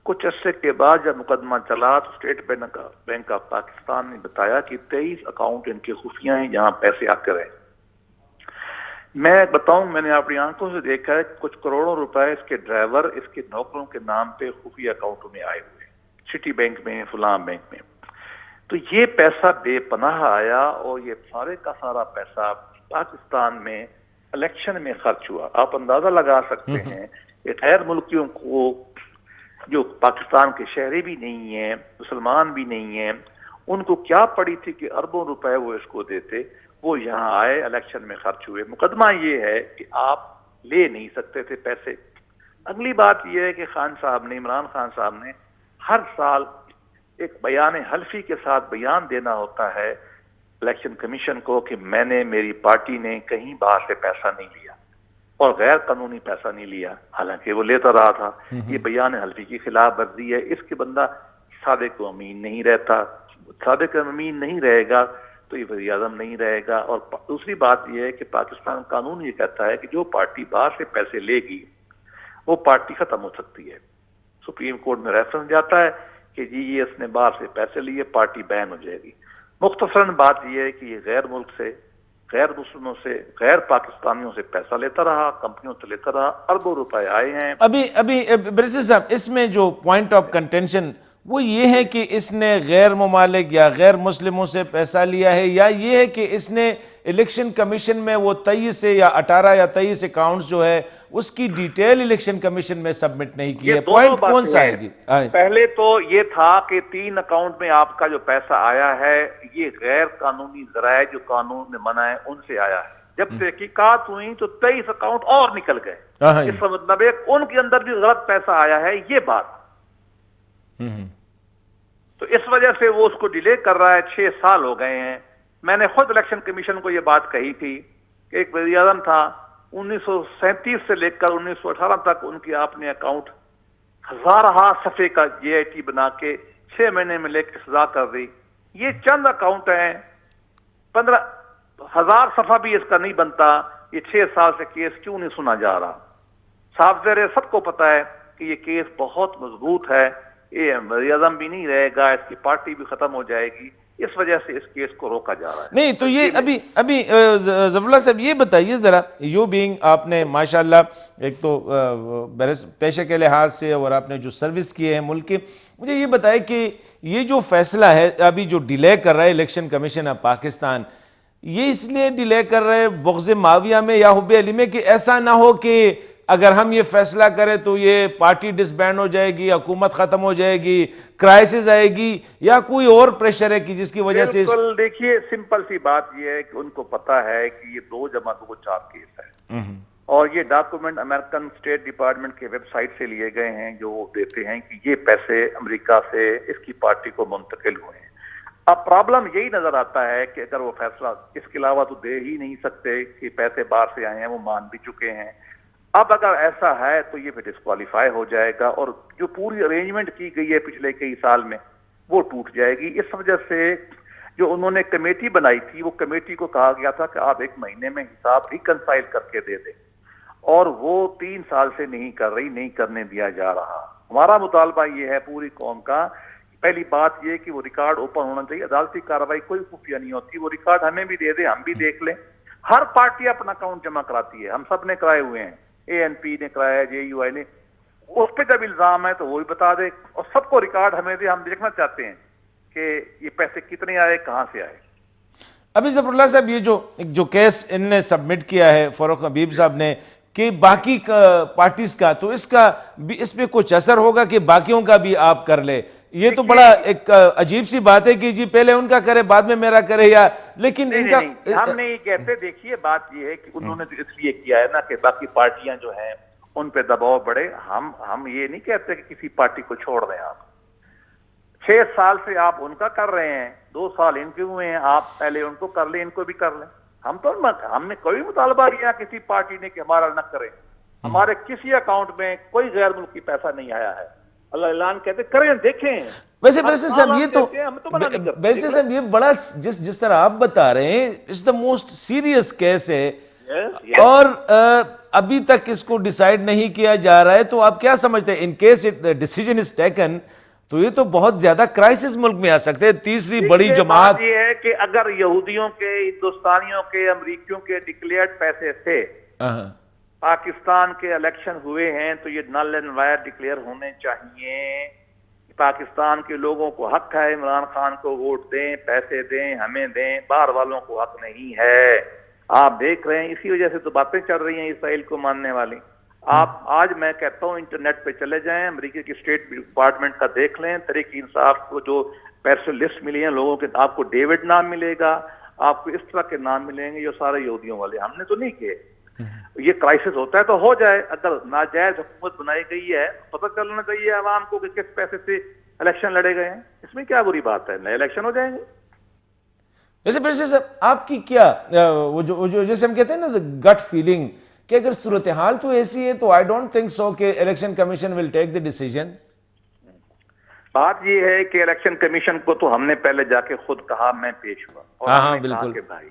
کچھ عرصے کے بعد جب مقدمہ چلا تو اسٹیٹ بینک آف پاکستان نے بتایا کہ 23 اکاؤنٹ ان کے خفیہ ہیں جہاں پیسے آ کر ہیں. میں بتاؤں، میں نے اپنی آنکھوں سے دیکھا ہے کچھ کروڑوں روپے اس کے ڈرائیور، اس کے نوکروں کے نام پہ خفیہ اکاؤنٹوں میں آئے ہوئے، سٹی بینک میں، فلاں بینک میں. تو یہ پیسہ بے پناہ آیا اور یہ سارے کا سارا پیسہ پاکستان میں الیکشن میں خرچ ہوا. آپ اندازہ لگا سکتے ہیں کہ غیر ملکیوں کو جو پاکستان کے شہری بھی نہیں ہیں، مسلمان بھی نہیں ہیں، ان کو کیا پڑی تھی کہ اربوں روپے وہ اس کو دیتے. وہ یہاں آئے، الیکشن میں خرچ ہوئے. مقدمہ یہ ہے کہ آپ لے نہیں سکتے تھے پیسے. اگلی بات یہ ہے کہ خان صاحب نے، عمران خان صاحب نے ہر سال ایک بیان حلفی کے ساتھ بیان دینا ہوتا ہے الیکشن کمیشن کو کہ میں نے، میری پارٹی نے کہیں باہر سے پیسہ نہیں لیا اور غیر قانونی پیسہ نہیں لیا، حالانکہ وہ لیتا رہا تھا. یہ بیان حلفی کی خلاف ورزی ہے. اس کے بندہ صادق و امین نہیں رہتا. صادق و امین نہیں رہے گا تو یہ وزیر اعظم نہیں رہے گا. اور دوسری بات یہ ہے کہ پاکستان قانون یہ کہتا ہے کہ جو پارٹی باہر سے پیسے لے گی وہ پارٹی ختم ہو سکتی ہے. سپریم کورٹ میں ریفرنس جاتا ہے کہ جی یہ اس نے باہر سے پیسے لیے، پارٹی بین ہو جائے گی. مختصراً بات یہ ہے کہ یہ غیر ملک سے غیر مسلموں سے غیر پاکستانیوں سے پیسہ لیتا رہا, کمپنیوں سے لیتا رہا, اربوں روپے آئے ہیں. ابھی برسل صاحب اس میں جو پوائنٹ آف کنٹینشن وہ یہ ہے کہ اس نے غیر ممالک یا غیر مسلموں سے پیسہ لیا ہے, یا یہ ہے کہ اس نے الیکشن کمیشن میں وہ 23 یا 18 یا 23 اکاؤنٹس جو ہے اس کی ڈیٹیل الیکشن کمیشن میں سبمٹ نہیں کی ہے؟ پوائنٹ کون سا ہے جی؟ پہلے تو یہ تھا کہ 3 اکاؤنٹ میں آپ کا جو پیسا آیا ہے یہ غیر قانونی ذرائع جو قانون نے منع ہے ان سے آیا ہے. جب تحقیقات ہوئی تو 23 اکاؤنٹ اور نکل گئے. اس کا مطلب ہے ان کے اندر بھی غلط پیسہ آیا ہے, یہ بات. تو اس وجہ سے وہ اس کو ڈیلے کر رہا ہے. 6 سال ہو گئے ہیں. میں نے خود الیکشن کمیشن کو یہ بات کہی تھی کہ ایک وزیر اعظم تھا 1937 سے لے کر 1918 تک ان کے آپ نے اکاؤنٹ ہزارہ صفحے کا جے آئی ٹی بنا کے 6 مہینے میں لے کے سزا کر دی. یہ چند اکاؤنٹ ہیں, 15,000 صفحہ بھی اس کا نہیں بنتا. یہ 6 سال سے کیس کیوں نہیں سنا جا رہا؟ صاف ظاہر سب کو پتا ہے کہ یہ کیس بہت مضبوط ہے. یہ وزیر اعظم بھی نہیں رہے گا, اس کی پارٹی بھی ختم ہو جائے گی. اس وجہ سے اس کیس کو روکا جا رہا ہے. نہیں تو یہ ابھی ظفر اللہ صاحب یہ بتائیے ذرا, یو بینگ آپ نے ماشاءاللہ ایک تو پیشے کے لحاظ سے اور آپ نے جو سروس کیے ہیں ملک کے, مجھے یہ بتائے کہ یہ جو فیصلہ ہے ابھی جو ڈیلے کر رہا ہے الیکشن کمیشن آف پاکستان, یہ اس لیے ڈیلے کر رہے ہیں بغض معاویہ میں یا حب علی میں کہ ایسا نہ ہو کہ اگر ہم یہ فیصلہ کریں تو یہ پارٹی ڈس بینڈ ہو جائے گی, حکومت ختم ہو جائے گی, کرائسس آئے گی, یا کوئی اور پریشر ہے کہ جس کی وجہ سے؟ بالکل دیکھیے سمپل سی بات یہ ہے کہ ان کو پتا ہے کہ یہ 2 جمع 2 4 کیس ہے, اور یہ ڈاکومنٹ امریکن اسٹیٹ ڈپارٹمنٹ کے ویب سائٹ سے لیے گئے ہیں جو وہ دیتے ہیں کہ یہ پیسے امریکہ سے اس کی پارٹی کو منتقل ہوئے ہیں. اب پرابلم یہی نظر آتا ہے کہ اگر وہ فیصلہ اس کے علاوہ تو دے ہی نہیں سکتے کہ پیسے باہر سے آئے ہیں, وہ مان بھی چکے ہیں. اب اگر ایسا ہے تو یہ پھر ڈسکوالیفائی ہو جائے گا, اور جو پوری ارینجمنٹ کی گئی ہے پچھلے کئی سال میں وہ ٹوٹ جائے گی. اس وجہ سے جو انہوں نے کمیٹی بنائی تھی, وہ کمیٹی کو کہا گیا تھا کہ آپ 1 مہینے میں حساب ریکنسائل کر کے دے دیں, اور وہ 3 سال سے نہیں کر رہی, نہیں کرنے دیا جا رہا. ہمارا مطالبہ یہ ہے پوری قوم کا, پہلی بات یہ کہ وہ ریکارڈ اوپن ہونا چاہیے. عدالتی کارروائی کوئی خفیہ نہیں ہوتی, وہ ریکارڈ ہمیں بھی دے دیں, ہم بھی دیکھ لیں. ہر پارٹی اپنا اکاؤنٹ جمع کراتی ہے, ہم سب نے کرائے ہوئے ہیں, اے این پی نے کرایا, جے یو آئی نے. اس پہ جب الزام ہے تو وہ بھی بتا دے, اور سب کو ریکارڈ ہمیں دے. ہم دیکھنا چاہتے ہیں کہ یہ پیسے کتنے آئے, کہاں سے آئے. ابھی ظفر اللہ صاحب یہ جو کیس ان نے سبمٹ کیا ہے فاروق حبیب صاحب نے کہ باقی پارٹیز کا, تو اس پہ کچھ اثر ہوگا کہ باقیوں کا بھی آپ کر لے؟ یہ تو بڑا ایک عجیب سی بات ہے کہ جی پہلے ان کا کرے بعد میں میرا کرے, یا لیکن ان کا ہم نہیں یہ کہتے. دیکھیے بات یہ ہے کہ انہوں نے اس لیے کیا ہے نا کہ باقی پارٹیاں جو ہیں ان پہ دباؤ بڑھے. ہم یہ نہیں کہتے کہ کسی پارٹی کو چھوڑ دیں. آپ 6 سال سے آپ ان کا کر رہے ہیں, 2 سال ان کے ہوئے ہیں, آپ پہلے ان کو کر لیں, ان کو بھی کر لیں. ہم نے کوئی مطالبہ کیا کسی پارٹی نے کہ ہمارا نہ کریں. ہمارے کسی اکاؤنٹ میں کوئی غیر ملکی پیسہ نہیں آیا ہے. اللہ اعلان کہتے کریں, دیکھیں. ویسے برسل صاحب یہ تو برسل صاحب یہ بڑا جس طرح آپ بتا رہے ہیں اٹس دا موسٹ سیریس کیس ہے, اور ابھی تک اس کو ڈیسائیڈ نہیں کیا جا رہا ہے. تو آپ کیا سمجھتے ہیں ان کیس ڈیسیجن از ٹیکن تو یہ تو بہت زیادہ کرائسس ملک میں آ سکتے ہیں؟ تیسری بڑی جماعت یہ ہے کہ اگر یہودیوں کے, ہندوستانیوں کے, امریکیوں کے ڈکلیئرڈ پیسے تھے, پاکستان کے الیکشن ہوئے ہیں, تو یہ نل اینڈ وائر ڈکلیئر ہونے چاہیے. پاکستان کے لوگوں کو حق ہے عمران خان کو ووٹ دیں, پیسے دیں, ہمیں دیں, باہر والوں کو حق نہیں ہے. آپ دیکھ رہے ہیں اسی وجہ سے تو باتیں چل رہی ہیں اسرائیل کو ماننے والی. آپ آج میں کہتا ہوں انٹرنیٹ پہ چلے جائیں, امریکہ کی اسٹیٹ ڈپارٹمنٹ کا دیکھ لیں, تحریک انصاف کو جو پیسے لسٹ ملی ہیں لوگوں کے, آپ کو ڈیوڈ نام ملے گا, آپ کو اس طرح کے نام ملیں گے جو سارے یہودیوں والے. ہم نے تو نہیں کیے. یہ کرائسس ہوتا ہے تو ہو جائے. اگر ناجائز حکومت بنائی گئی ہے پتہ چلنا چاہیے عوام کو کہ کس پیسے سے الیکشن لڑے گئے ہیں. اس میں کیا بری بات ہے, نئے الیکشن ہو جائیں گے. ویسے برسل صاحب آپ کی کیا وہ جو جیسے ہم کہتے ہیں نا گٹ فیلنگ کہ اگر صورتحال تو ایسی ہے تو آئی ڈونٹ تھنک سو کہ الیکشن کمیشن ول ٹیک دی ڈیسیژن. بات یہ ہے کہ الیکشن کمیشن کو تو ہم نے پہلے جا کے خود کہا, میں پیش ہوا, اور ہم نے کہا کہ بھائی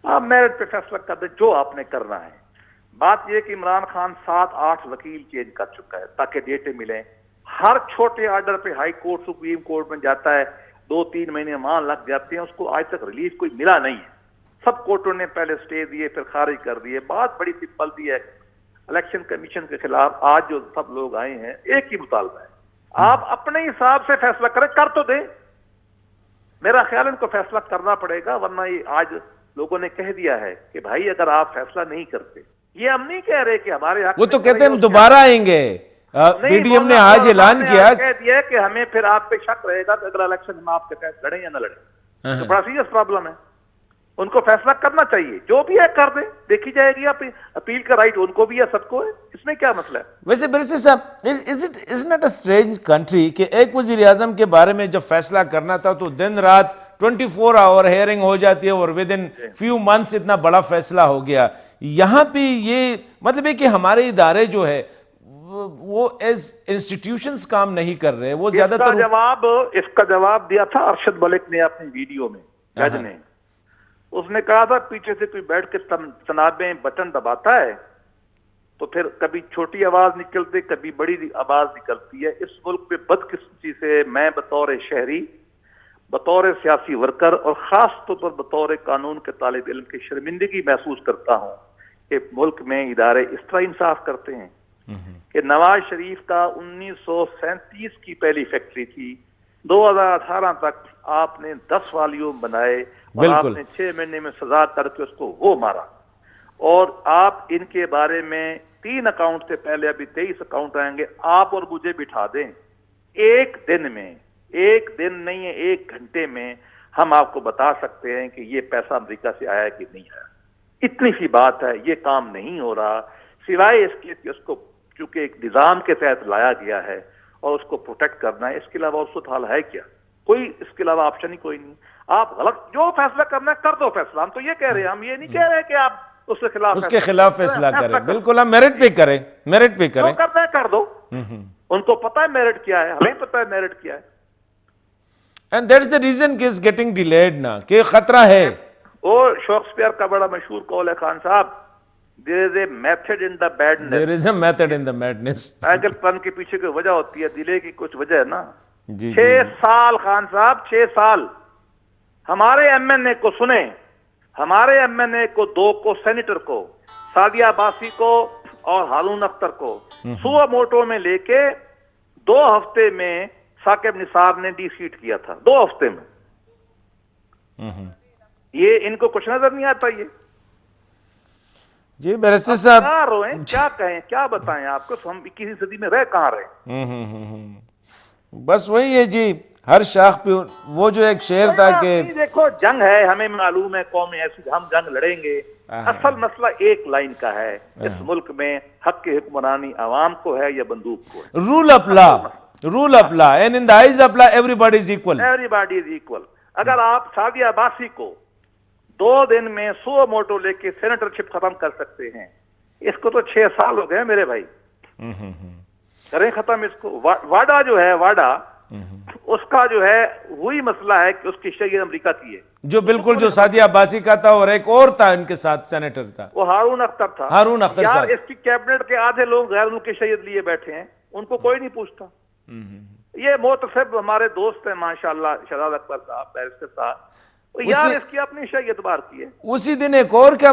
آپ میرٹ پہ فیصلہ کر دیں جو آپ نے کرنا ہے. بات یہ کہ عمران خان 7-8 وکیل چینج کر چکا ہے تاکہ ڈیٹے ملیں. ہر چھوٹے آرڈر پہ ہائی کورٹ, سپریم کورٹ میں جاتا ہے, 2-3 مہینے وہاں لگ جاتے ہیں, اس کو آج تک ریلیف کوئی ملا نہیں ہے. سب کورٹوں نے پہلے سٹے دیے پھر خارج کر دیے. بات بڑی سمپل دی ہے, الیکشن کمیشن کے خلاف آج جو سب لوگ آئے ہیں ایک ہی مطالبہ ہے, آپ اپنے حساب سے فیصلہ کریں, کر تو دیں. میرا خیال ان کو فیصلہ کرنا پڑے گا, ورنہ یہ آج لوگوں نے کہہ دیا ہے کہ بھائی اگر آپ فیصلہ نہیں کرتے, یہ ہم نہیں کہہ رہے کہ ہمارے حق وہ تو کہتے ہیں ہم دوبارہ آئیں گے. پی ڈی ایم نے آج اعلان کیا, کہہ دیا کہ ہمیں پھر آپ پہ شک رہے گا کہ اگلا الیکشن ہم آپ کے تحت لڑیں یا نہ لڑیں. تو بڑا سیریس پرابلم ہے. ان کو فیصلہ کرنا چاہیے, جو بھی ہے کر دیں, دیکھی جائے گی. اپیل کا رائٹ ان کو بھی ہے, سب کو ہے, اس میں کیا مسئلہ ہے؟ ویسے بیرسٹر صاحب, از ناٹ اے اسٹرینج کنٹری کہ ایک وزیر اعظم کے بارے میں جب فیصلہ کرنا تھا تو دن رات 24 آور ہیئرنگ ہو جاتی ہے اور ود ان فیو منتھس اتنا بڑا فیصلہ ہو گیا. یہاں پہ یہ مطلب ہے کہ ہمارے ادارے جو ہے وہ ایز انسٹیٹیوشنز کام نہیں کر رہے. وہ زیادہ تر اس کا جواب دیا تھا ارشد ملک نے اپنی ویڈیو میں, جج نے. اس نے کہا تھا پیچھے سے کوئی بیٹھ کے تنابیں بٹن دباتا ہے تو پھر کبھی چھوٹی آواز نکلتی, کبھی بڑی آواز نکلتی ہے. اس ملک پہ بدقسمتی سے میں بطور شہری, بطور سیاسی ورکر اور خاص طور پر بطور قانون کے طالب علم کی شرمندگی محسوس کرتا ہوں کہ ملک میں ادارے اس طرح انصاف کرتے ہیں کہ نواز شریف کا 1937 کی پہلی فیکٹری تھی, 2018 تک آپ نے 10 والیوم بنائے اور آپ نے 6 مہینے میں سزا کر کے اس کو وہ مارا. اور آپ ان کے بارے میں 3 اکاؤنٹ سے پہلے ابھی 23 اکاؤنٹ آئیں گے, آپ اور مجھے بٹھا دیں ایک دن میں, ایک دن نہیں ہے 1 گھنٹے میں ہم آپ کو بتا سکتے ہیں کہ یہ پیسہ امریکہ سے آیا کہ نہیں آیا. اتنی سی بات ہے. یہ کام نہیں ہو رہا سوائے اس کے کہ اس کو چونکہ ایک نظام کے تحت لایا گیا ہے اور اس کو پروٹیکٹ کرنا ہے. اس کے علاوہ اور صورتحال ہے کیا؟ کوئی اس کے علاوہ آپشن ہی کوئی نہیں. آپ غلط جو فیصلہ کرنا ہے کر دو فیصلہ. ہم تو یہ کہہ رہے ہیں, ہم یہ نہیں کہہ رہے کہ آپ اس کے خلاف فیصلہ کریں. بالکل, ہم میرٹ پہ کریں, میرٹ پہ کریں. کرنا ہے کر دو. ان کو پتہ ہے میرٹ کیا ہے, ہمیں پتہ ہے میرٹ کیا ہے. And that's the reason کہ it's getting delayed نا, کہ خطرہ ہے. اور شیکسپیئر کا بڑا مشہور قول ہے خان صاحب, there is a method in the madness. There is a method in the madness. اگر پن کے پیچھے کوئی وجہ ہوتی ہے, ڈیلے کی کچھ وجہ ہے نا. 6 سال خان صاحب, 6 سال ہمارے ایم این اے کو سنیں, ہمارے ایم این اے کو 2 کو سینیٹر کو, سعدیہ عباسی کو اور ہارون اختر کو سوا موٹو میں لے کے 2 ہفتے میں ثاقب نثار نے ڈی سیٹ کیا تھا. 2 ہفتے میں. یہ ان کو کچھ نظر نہیں آتا. یہ جی بیرسٹر صاحب کیا روئیں, کیا کہیں, کیا بتائیں آپ کو, ہم 21ویں صدی میں رہ کہاں رہے. بس وہی ہے جی, ہر شاخ پہ وہ جو ایک شعر تھا کہ دیکھو جنگ ہے, ہمیں معلوم ہے قوم ایسی, ہم جنگ لڑیں گے. اصل مسئلہ ایک لائن کا ہے اس ملک میں, حق کی حکمرانی عوام کو ہے یا بندوق کو ہے. رول آف لا, رول آف لا, and in the eyes of law everybody is equal. Everybody is equal. اگر آپ سعدیہ عباسی کو 2 دن میں سو موٹو لے کے سینیٹر شپ ختم کر سکتے ہیں, اس کو تو 6 سال ہو گئے میرے بھائی. کریں ختم اس کو. واڈا جو ہے, واڈا اس کا جو ہے وہی مسئلہ ہے کہ اس کی شہید امریکہ کی ہے, جو بالکل جو سعدیہ عباسی کا تھا, اور ایک اور تھا ان کے ساتھ سینیٹر تھا, وہ ہارون اختر تھا. ہارون اختر صاحب. اس کی کیبنٹ کے آدھے لوگ غیر ملکی شہید لیے بیٹھے ہیں, ان کو کوئی نہیں پوچھتا. یہ محتسب ہمارے دوست ہیں ماشاءاللہ, شہزاد اکبر صاحب, بیرسٹر صاحب, یار اس کی اپنی شہید بار کی ہے. اسی دن ایک اور کیا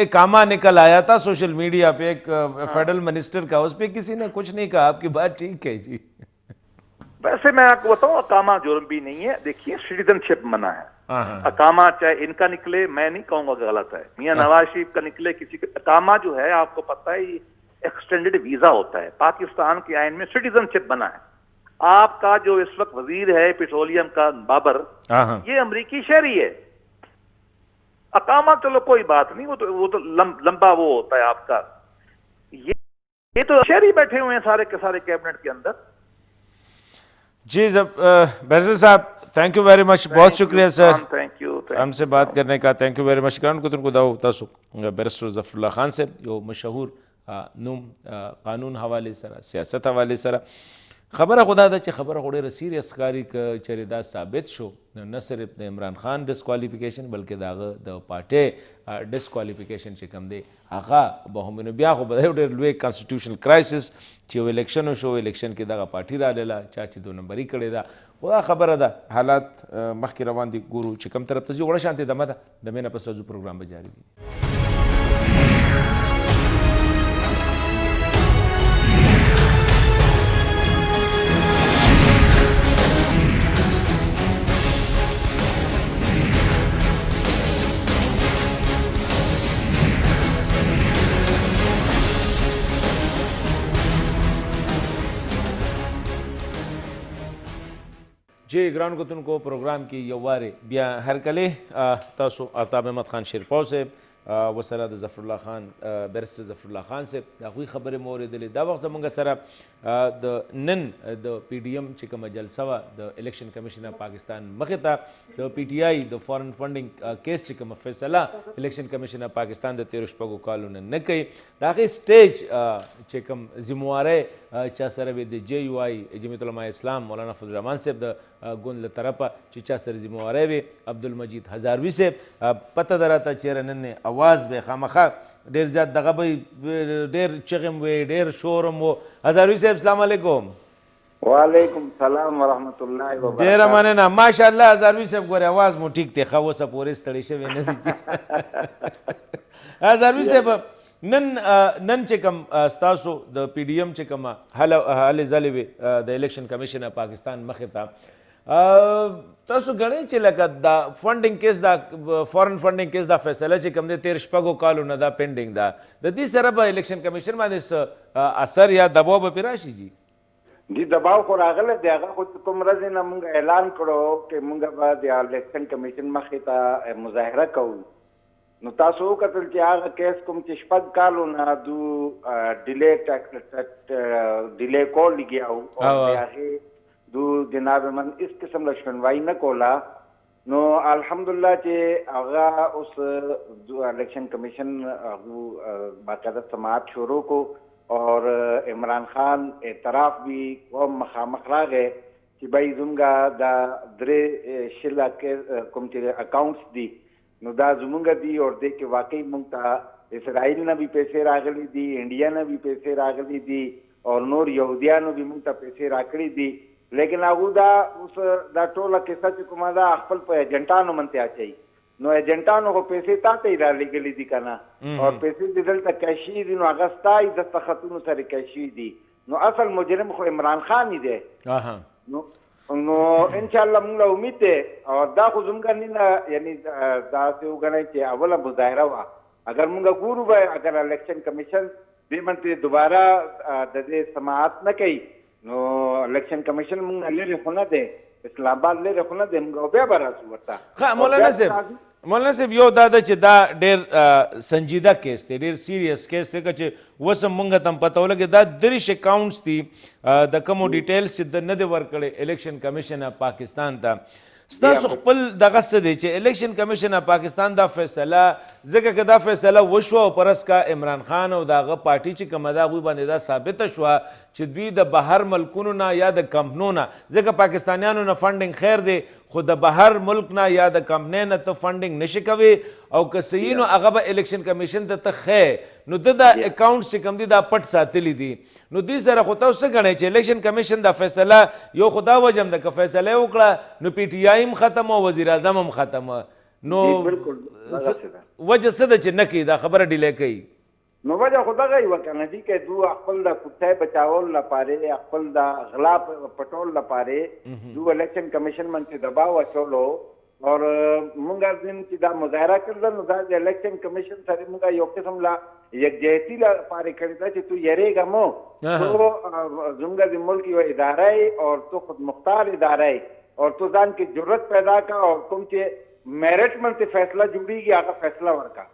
اقامہ نکل آیا تھا سوشل میڈیا پہ, ایک فیڈرل منسٹر کا, اس پہ کسی نے کچھ نہیں کہا. آپ کی بات ٹھیک ہے جی. ویسے میں آپ کو بتاؤں, اقامہ جرم بھی نہیں ہے. دیکھیے سٹیزن شپ منع ہے. اقامہ چاہے ان کا نکلے, میں نہیں کہوں گا کہ غلط ہے, میاں نواز شریف کا نکلے, کسی کا اقامہ جو ہے آپ کو پتہ ہے ایکسٹینڈڈ ویزا ہوتا ہے. پاکستان کے آئین میں سٹیزن شپ بنا ہے. آپ کا جو اس وقت وزیر ہے پیٹرولیم کا, بابر, یہ امریکی شہری ہے. اقامہ چلو کوئی بات نہیں, وہ تو لمبا وہ ہوتا ہے آپ کا. یہ تو شہری بیٹھے ہوئے ہیں سارے کے سارے کیبنٹ کے اندر. جی بیرسٹر صاحب, تھینک یو ویری مچ, بہت شکریہ سر ہم سے بات کرنے کا. تھینک یو ویری مچ. کرن کو تن کو داو تاسو بیرسٹر ظفر اللہ خان صاحب, جو مشہور نوم قانون حوالے سره, سیاست حوالے سره خبره خدا ده چې خبره خو ډېره سیریس ښکاري که چېرې دا ثابت شو نه صرف د عمران خان ډسکوالیفیکیشن بلکې د هغه د پارټۍ ډسکوالیفیکیشن چې کوم دی هغه به هم نو بیا خو به ډېر لوی کانسټیټیوشنل کرایسس چې یو الیکشن وشو الیکشن کې دغه پارټي رالیله چا چې 2 نمبري کړې ده خو دا خبره ده حالات مخکې روان دي ګورو چې کوم طرف ته ځي وړه شانتې دمه ده د مې نه پس راځو پروګرام به جاري وي جی ګرانو کتونکو پروګرام کې یو وارې بیا هرکلی تاسو آفتاب احمد خان شیرپاو صاحب ورسره د ظفر الله خان بیرسټر ظفر الله خان صاحب د هغوی خبرې مو اورېدلې دا وخت زموږ سره د نن د پی ډي ایم چې کومه جلسه وه د الیکشن کمیشن اف پاکستان مخې ته د پی ټي آی د فارن فنډینګ کیس چې کومه فیصله الیکشن کمیشن اف پاکستان د 13 شپږو کالو نه کوي د هغې سټیج چې کوم ذمواری چا سره وي د جے یو آی جمعیت علماء اسلام مولانا فضل الرحمان صاحب د ګوند له طرفه چې چا سره ذمواری وي عبدالمجید هزاروي صاحب پته ده راته چېرې نن اواز به خامخا ډېر زیات دغه به ډېر چغم وي ډېر شورم و هزاروي صاحب السلام علیکم وعلیکم السلام ورحمت الله وبرکاته ډېره مننه ماشاءالله هزاروي صاحب ګورې اواز مو ټیک دی ښه اوسه پورې ستړی شوی نه دي هزاروي صاحب نن چې کوم ستاسو د پی ډي ایم چې کومه هلې ځلې وې د الیکشن کمیشن اف پاکستان مخې ته تاسو ګڼئ چې لکه دا فنډینګ کیس دا فارن فنډینګ کیس دا فیصله چې کوم دی 13 شپږو کالو نه دا پینډینګ ده د دې سره به الیکشن کمیشن باندې څه اثر یا دباو به پرې راشي جی دې دباو خو راغلی دی هغه خو کوم ورځې نه موږ اعلان کړو چې موږ به د الیکشن کمیشن مخې ته مظاهره کوو نو تاسو وکتل چې هغه کیس کوم چې شپږ کالو نه دو ډیلے کول لګیا او هغې دو جناب من اس قسم له شنوائی نه کولا نو الحمدلله چې هغه اوس الیکشن کمیشن هغه باقاعده سماعت شروع کو اور عمران خان اعتراف بھی قوم مخامخ راغې چې بھائی زموږ دا درې شله کې کوم چې اکاؤنټس دي نو دا زموږ دي اور دې کې واقعي موږ ته اسرائیل نه بھی پیسې راغلي دي انډیا نه بھی پیسې راغلي دي اور نور یهودیانو بھی موږ ته پیسې راکړي دي لیکن هغه دا اوس دا ټوله کیسه چې کومه ده خپل په ایجنټانو منته اچي نو ایجنټانو خو پیسې تا ته را لګلې دي که نه او پیسې دې دلته کشي دي نو هغه ستا یې دستخطونو سره کشي دي نو اصل مجرم خو عمران خان یې دی نو انشاءالله موږ له امید دی او دا خو زموږ نه یعنی داسې وګڼئ چې اوله مظاهره وه اگر موږ ګورو به اگر الیکشن کمیشن دې منځ دوباره د دې سماعت نه کوي نو الیکشن کمیشن موږ لرې خو نه دی اسلام آباد لرې خو نه دی موږ بیا به راسو ورته ښه مولانا صاحب یو دا ده چې دا ډېر سنجیده کیس دی ډېر سیریس کیس دی که چې اوس هم موږ ته هم پته ولګي دا 30 اکاؤنټس دي د کومو ډیټیلز چې نه دی ورکړی الیکشن کمیشن اف پاکستان ته ستاسو خپل دغه څه دی چې الیکشن کمیشن اف پاکستان دا فیصله ځکه که دا فیصله وشوه او پرس کا عمران خان او د هغه پارټي چې کومه ده هغوی باندې دا ثابته شوه چې دوی د بهر ملکونو نه یا د کمپنو نه ځکه پاکستانیانو نه فنډینګ خیر دی خو د بهر ملک نه یا د کمپنۍ نه ته فنډینګ نشي کوي او که صحیح نو هغه به الیکشن کمیشن ته ښیې نو د اکاؤنټس چې کوم دي دا پټ ساتلي دي نو دوی سره خو تاسو څه ګڼئ چې الیکشن کمیشن دا فیصله یو خو دا وجه هم ده که فیصله یې وکړه نو پی ټي آی هم ختمه او وزیر اعظم هم ختمه نو وجه څه ده چې نه کوي دا خبره ډیلی کوي نو وجه خو دغه یې وه که نه دي که دو خپل د کوڅۍ بچاول لپاره خپل د غلا پټول لپاره دو الیکشن کمیشن باندې دباو اچولو اور مونږ ځین چې دا مظاهره کړل نو دا د الیکشن کمیشن سره مونږ یو قسم لا یکجهتي لپاره کړی ده چې تو یریږه مو تو زموږ د ملک یو اداره اور تو خود مختار اداره اور تو ځان کې جرأت پیدا کا اور کوم چې میرټ منځ فیصله جوړیږي هغه فیصله ورکا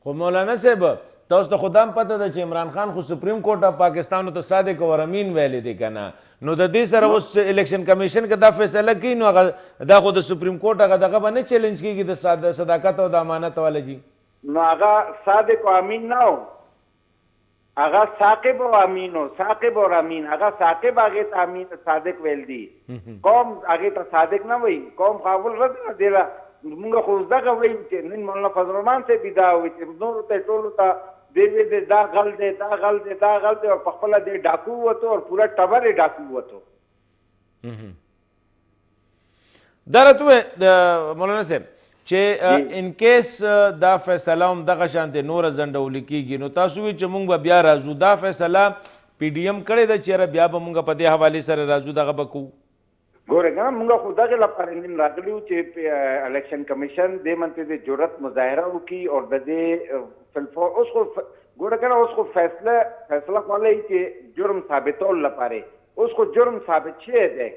خو مولانا صاحب تاسو ته خدا هم پته ده چې عمران خان خو سپریم کورټ اف پاکستان ته صادق او امین ویلی دی که نه نو د دې سره اوس الیکشن کمیشن که دا فیصله کوي نو هغه دا خو د سپریم کورټ هغه دغه به نه چیلنج کېږي د صداقت او د امانت والا جي نو هغه صادق او امین نه و هغه ثاقب او امین او ثاقب او امین، هغه ثاقب هغه ته امین صادق ویل دي، قوم هغه ته صادق نه وایي. قوم قابل رد نه دی موږ خو دغه وایو چې نن مولانا فضل الرحمن صاحب دا وایي چې نور ته ټولو ته دی دا غل دی دا غل دی دا غل دی، او په خپله دی ډاکو وته او پوره ټبر یې ډاکو وته. دا راته ووایه د مولانا صاحب چې ان کیس دا فیصله هم دغه شانتې نوره ځنډولې کېږي نو تاسو وایي چې موږ به بیا راځو، دا فیصله پی ډي ایم کړې ده چېرې بیا به موږ په دې حوالې سره راځو دغه به کوو؟ ګوره که نه موږ خو دغې لپاره نن راغلي وو چې الیکشن کمیشن دې منځ د جرأت مظاهره وکړي او د دې اوس خو ګوره که نه اوس خو فیصله کولی چې جرم ثابتولو لپاره، اوس خو جرم ثابت شوی دی،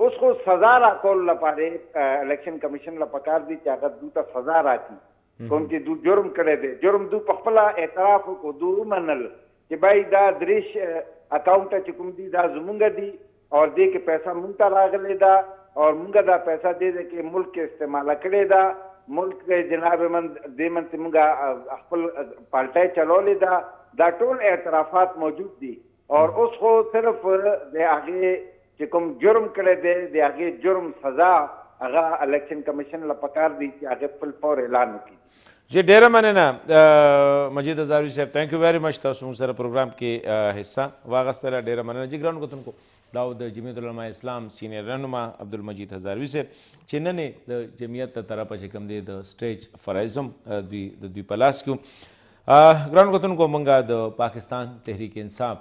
اوس خو سزا راکولو لپاره الیکشن کمیشن له پکار دی چې هغه دو ته سزا راکړي کوم چې دو جرم کړی دی. جرم دو په خپله اعتراف وکړو، دو ومنل چې بھائی دا دریش اکاؤنټ چې کوم دي دا زمونږ دي اور دې کې پیسہ مونږ ته راغلی دا اور مونږ دا پیسہ دې کې ملک کې استعماله کړې دا، ملک کې جناب من دې من ته مونږ خپل پالټۍ چلولې دا، دا ټول اعترافات موجود دي. اور اوس خو صرف د هغې چې کوم جرم کړی دی د هغې جرم سزا هغه الیکشن کمیشن له پکار دی چې هغې خپل فور اعلان وکړي. جی ډیره مننه مجید هزاروي صاحب، تھینک یو ویری مچ تاسو موږ سره پروګرام کې حصه واخیستله، ډیره مننه. جی ګرانو کتونکو دا د جمعیت العلماء اسلام سینئر رهنما عبدالمجید هزاروي صاحب چې نن یې د جمعیت ته طرفه چې کوم دی د سټیج فرایض هم د دوی په لاس کې وو. ګرانو کتونکو موږ د پاکستان تحریک انصاف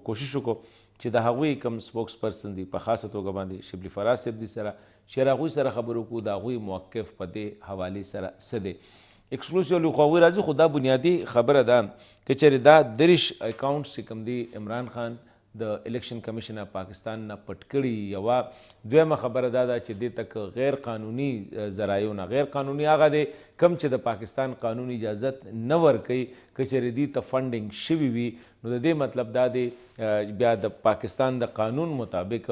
کوشش وکړو چې د هغوی کوم سپوکس پرسن دي په خاصه توګه باندې شبلی فراز صاحب دي سره چې هغوی سره خبرې وکړو د هغوی موقف په دې حوالې سره څه دی. ایکسکلوسیولی خو هغوی راځي، خو دا بنیادي خبره ده که چېرې دا دریش اکاؤنټ چې کوم دی عمران خان د الیکشن کمیشن پاکستان نه پټ کړي. یوه دویمه خبره دا ده چې دې تک غیر قانوني ذرایعونه، غیر قانوني هغه دی کم چې د پاکستان قانون اجازت نه ورکوي که چېرې دې ته فنډینګ شوي وي نو د دې مطلب دا دی بیا د پاکستان د قانون مطابق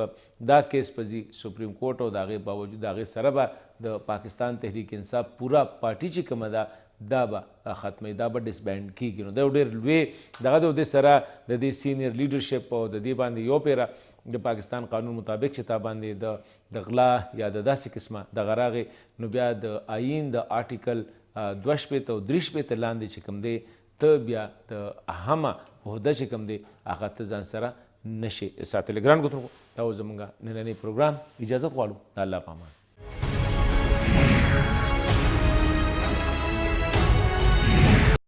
دا کیس په ځي سپریم کورټ او د هغې باوجود د هغې سره به د پاکستان تحریک انصاف پوره پارټي چې کومه ده دا به ختموي، دا به ډسبینډ کېږي. نو دا یو ډېر لوی دغه د دې سره د دې سینیر لیډرشپ او د دې باندې یو پیره د پاکستان قانون مطابق چې تا باندې د غلا یا د داسې قسمه دغه راغې نو بیا د آیین د آرټیکل 2 شپېته او 3 شپېته لاندې چې کوم دی ته بیا د اهمه عهده چې کوم دی هغه ته ځان سره نشي ساتلی. ګران کتونکو دا و زموږ نننی پروګرام، اجازت غواړو د الله په امان.